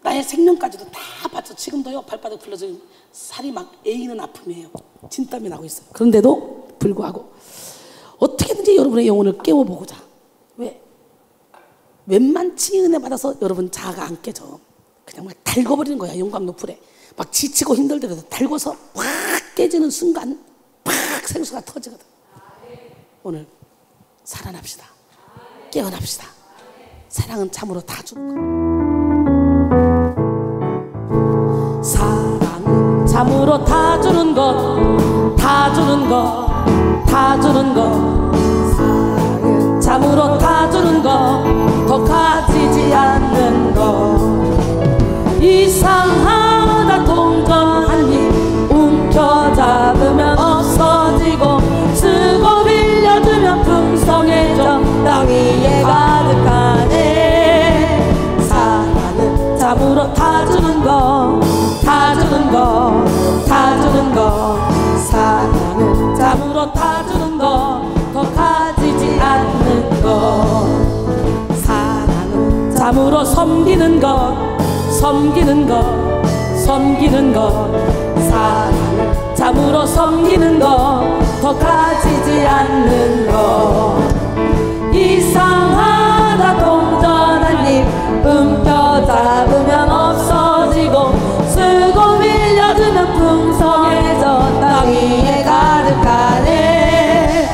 나의 생명까지도 다 바쳐. 지금도요 발바닥 불러서 살이 막 에이는 아픔이에요. 진땀이 나고 있어요. 그런데도 불구하고 어떻게든지 여러분의 영혼을 깨워보고자. 왜? 웬만치 은혜 받아서 여러분 자아가 안 깨져. 그냥 막 달궈버리는 거야. 용광로불에 막 지치고 힘들더라도 달궈서 확 깨지는 순간 팍 생수가 터지거든. 오늘 살아납시다. 깨어납시다. 사랑은 참으로 다 주는 것. 사랑은 참으로 다 주는 것, 다 주는 것, 다 주는 것. 사랑은 참으로 다 주는 것, 더 가지지 않는 것. 이상하다 동전 한 입 움켜잡으면 없어지고 쓰고 빌려주면 풍성해져 땅 위에 가득하네. 사랑은 참으로 다 주는 것, 다 주는 것, 다 주는 것. 사랑은 참으로 다 주는 것, 더 가지지 않는 것. 사랑은 참으로 섬기는 것, 섬기는 것, 섬기는 것. 사랑은 참으로 섬기는 것, 더 가지지 않는 것. 이상하다 동전 한 입 움켜잡으면 없어지고 쓰고 빌려주면 풍성해져 땅 위에 가득하네.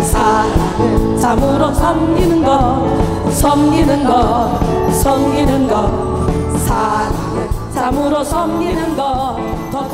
사랑은 참으로 섬기는 것, 섬기는 것, 섬기는 것. 사랑은 참으로 섬기는 것, 더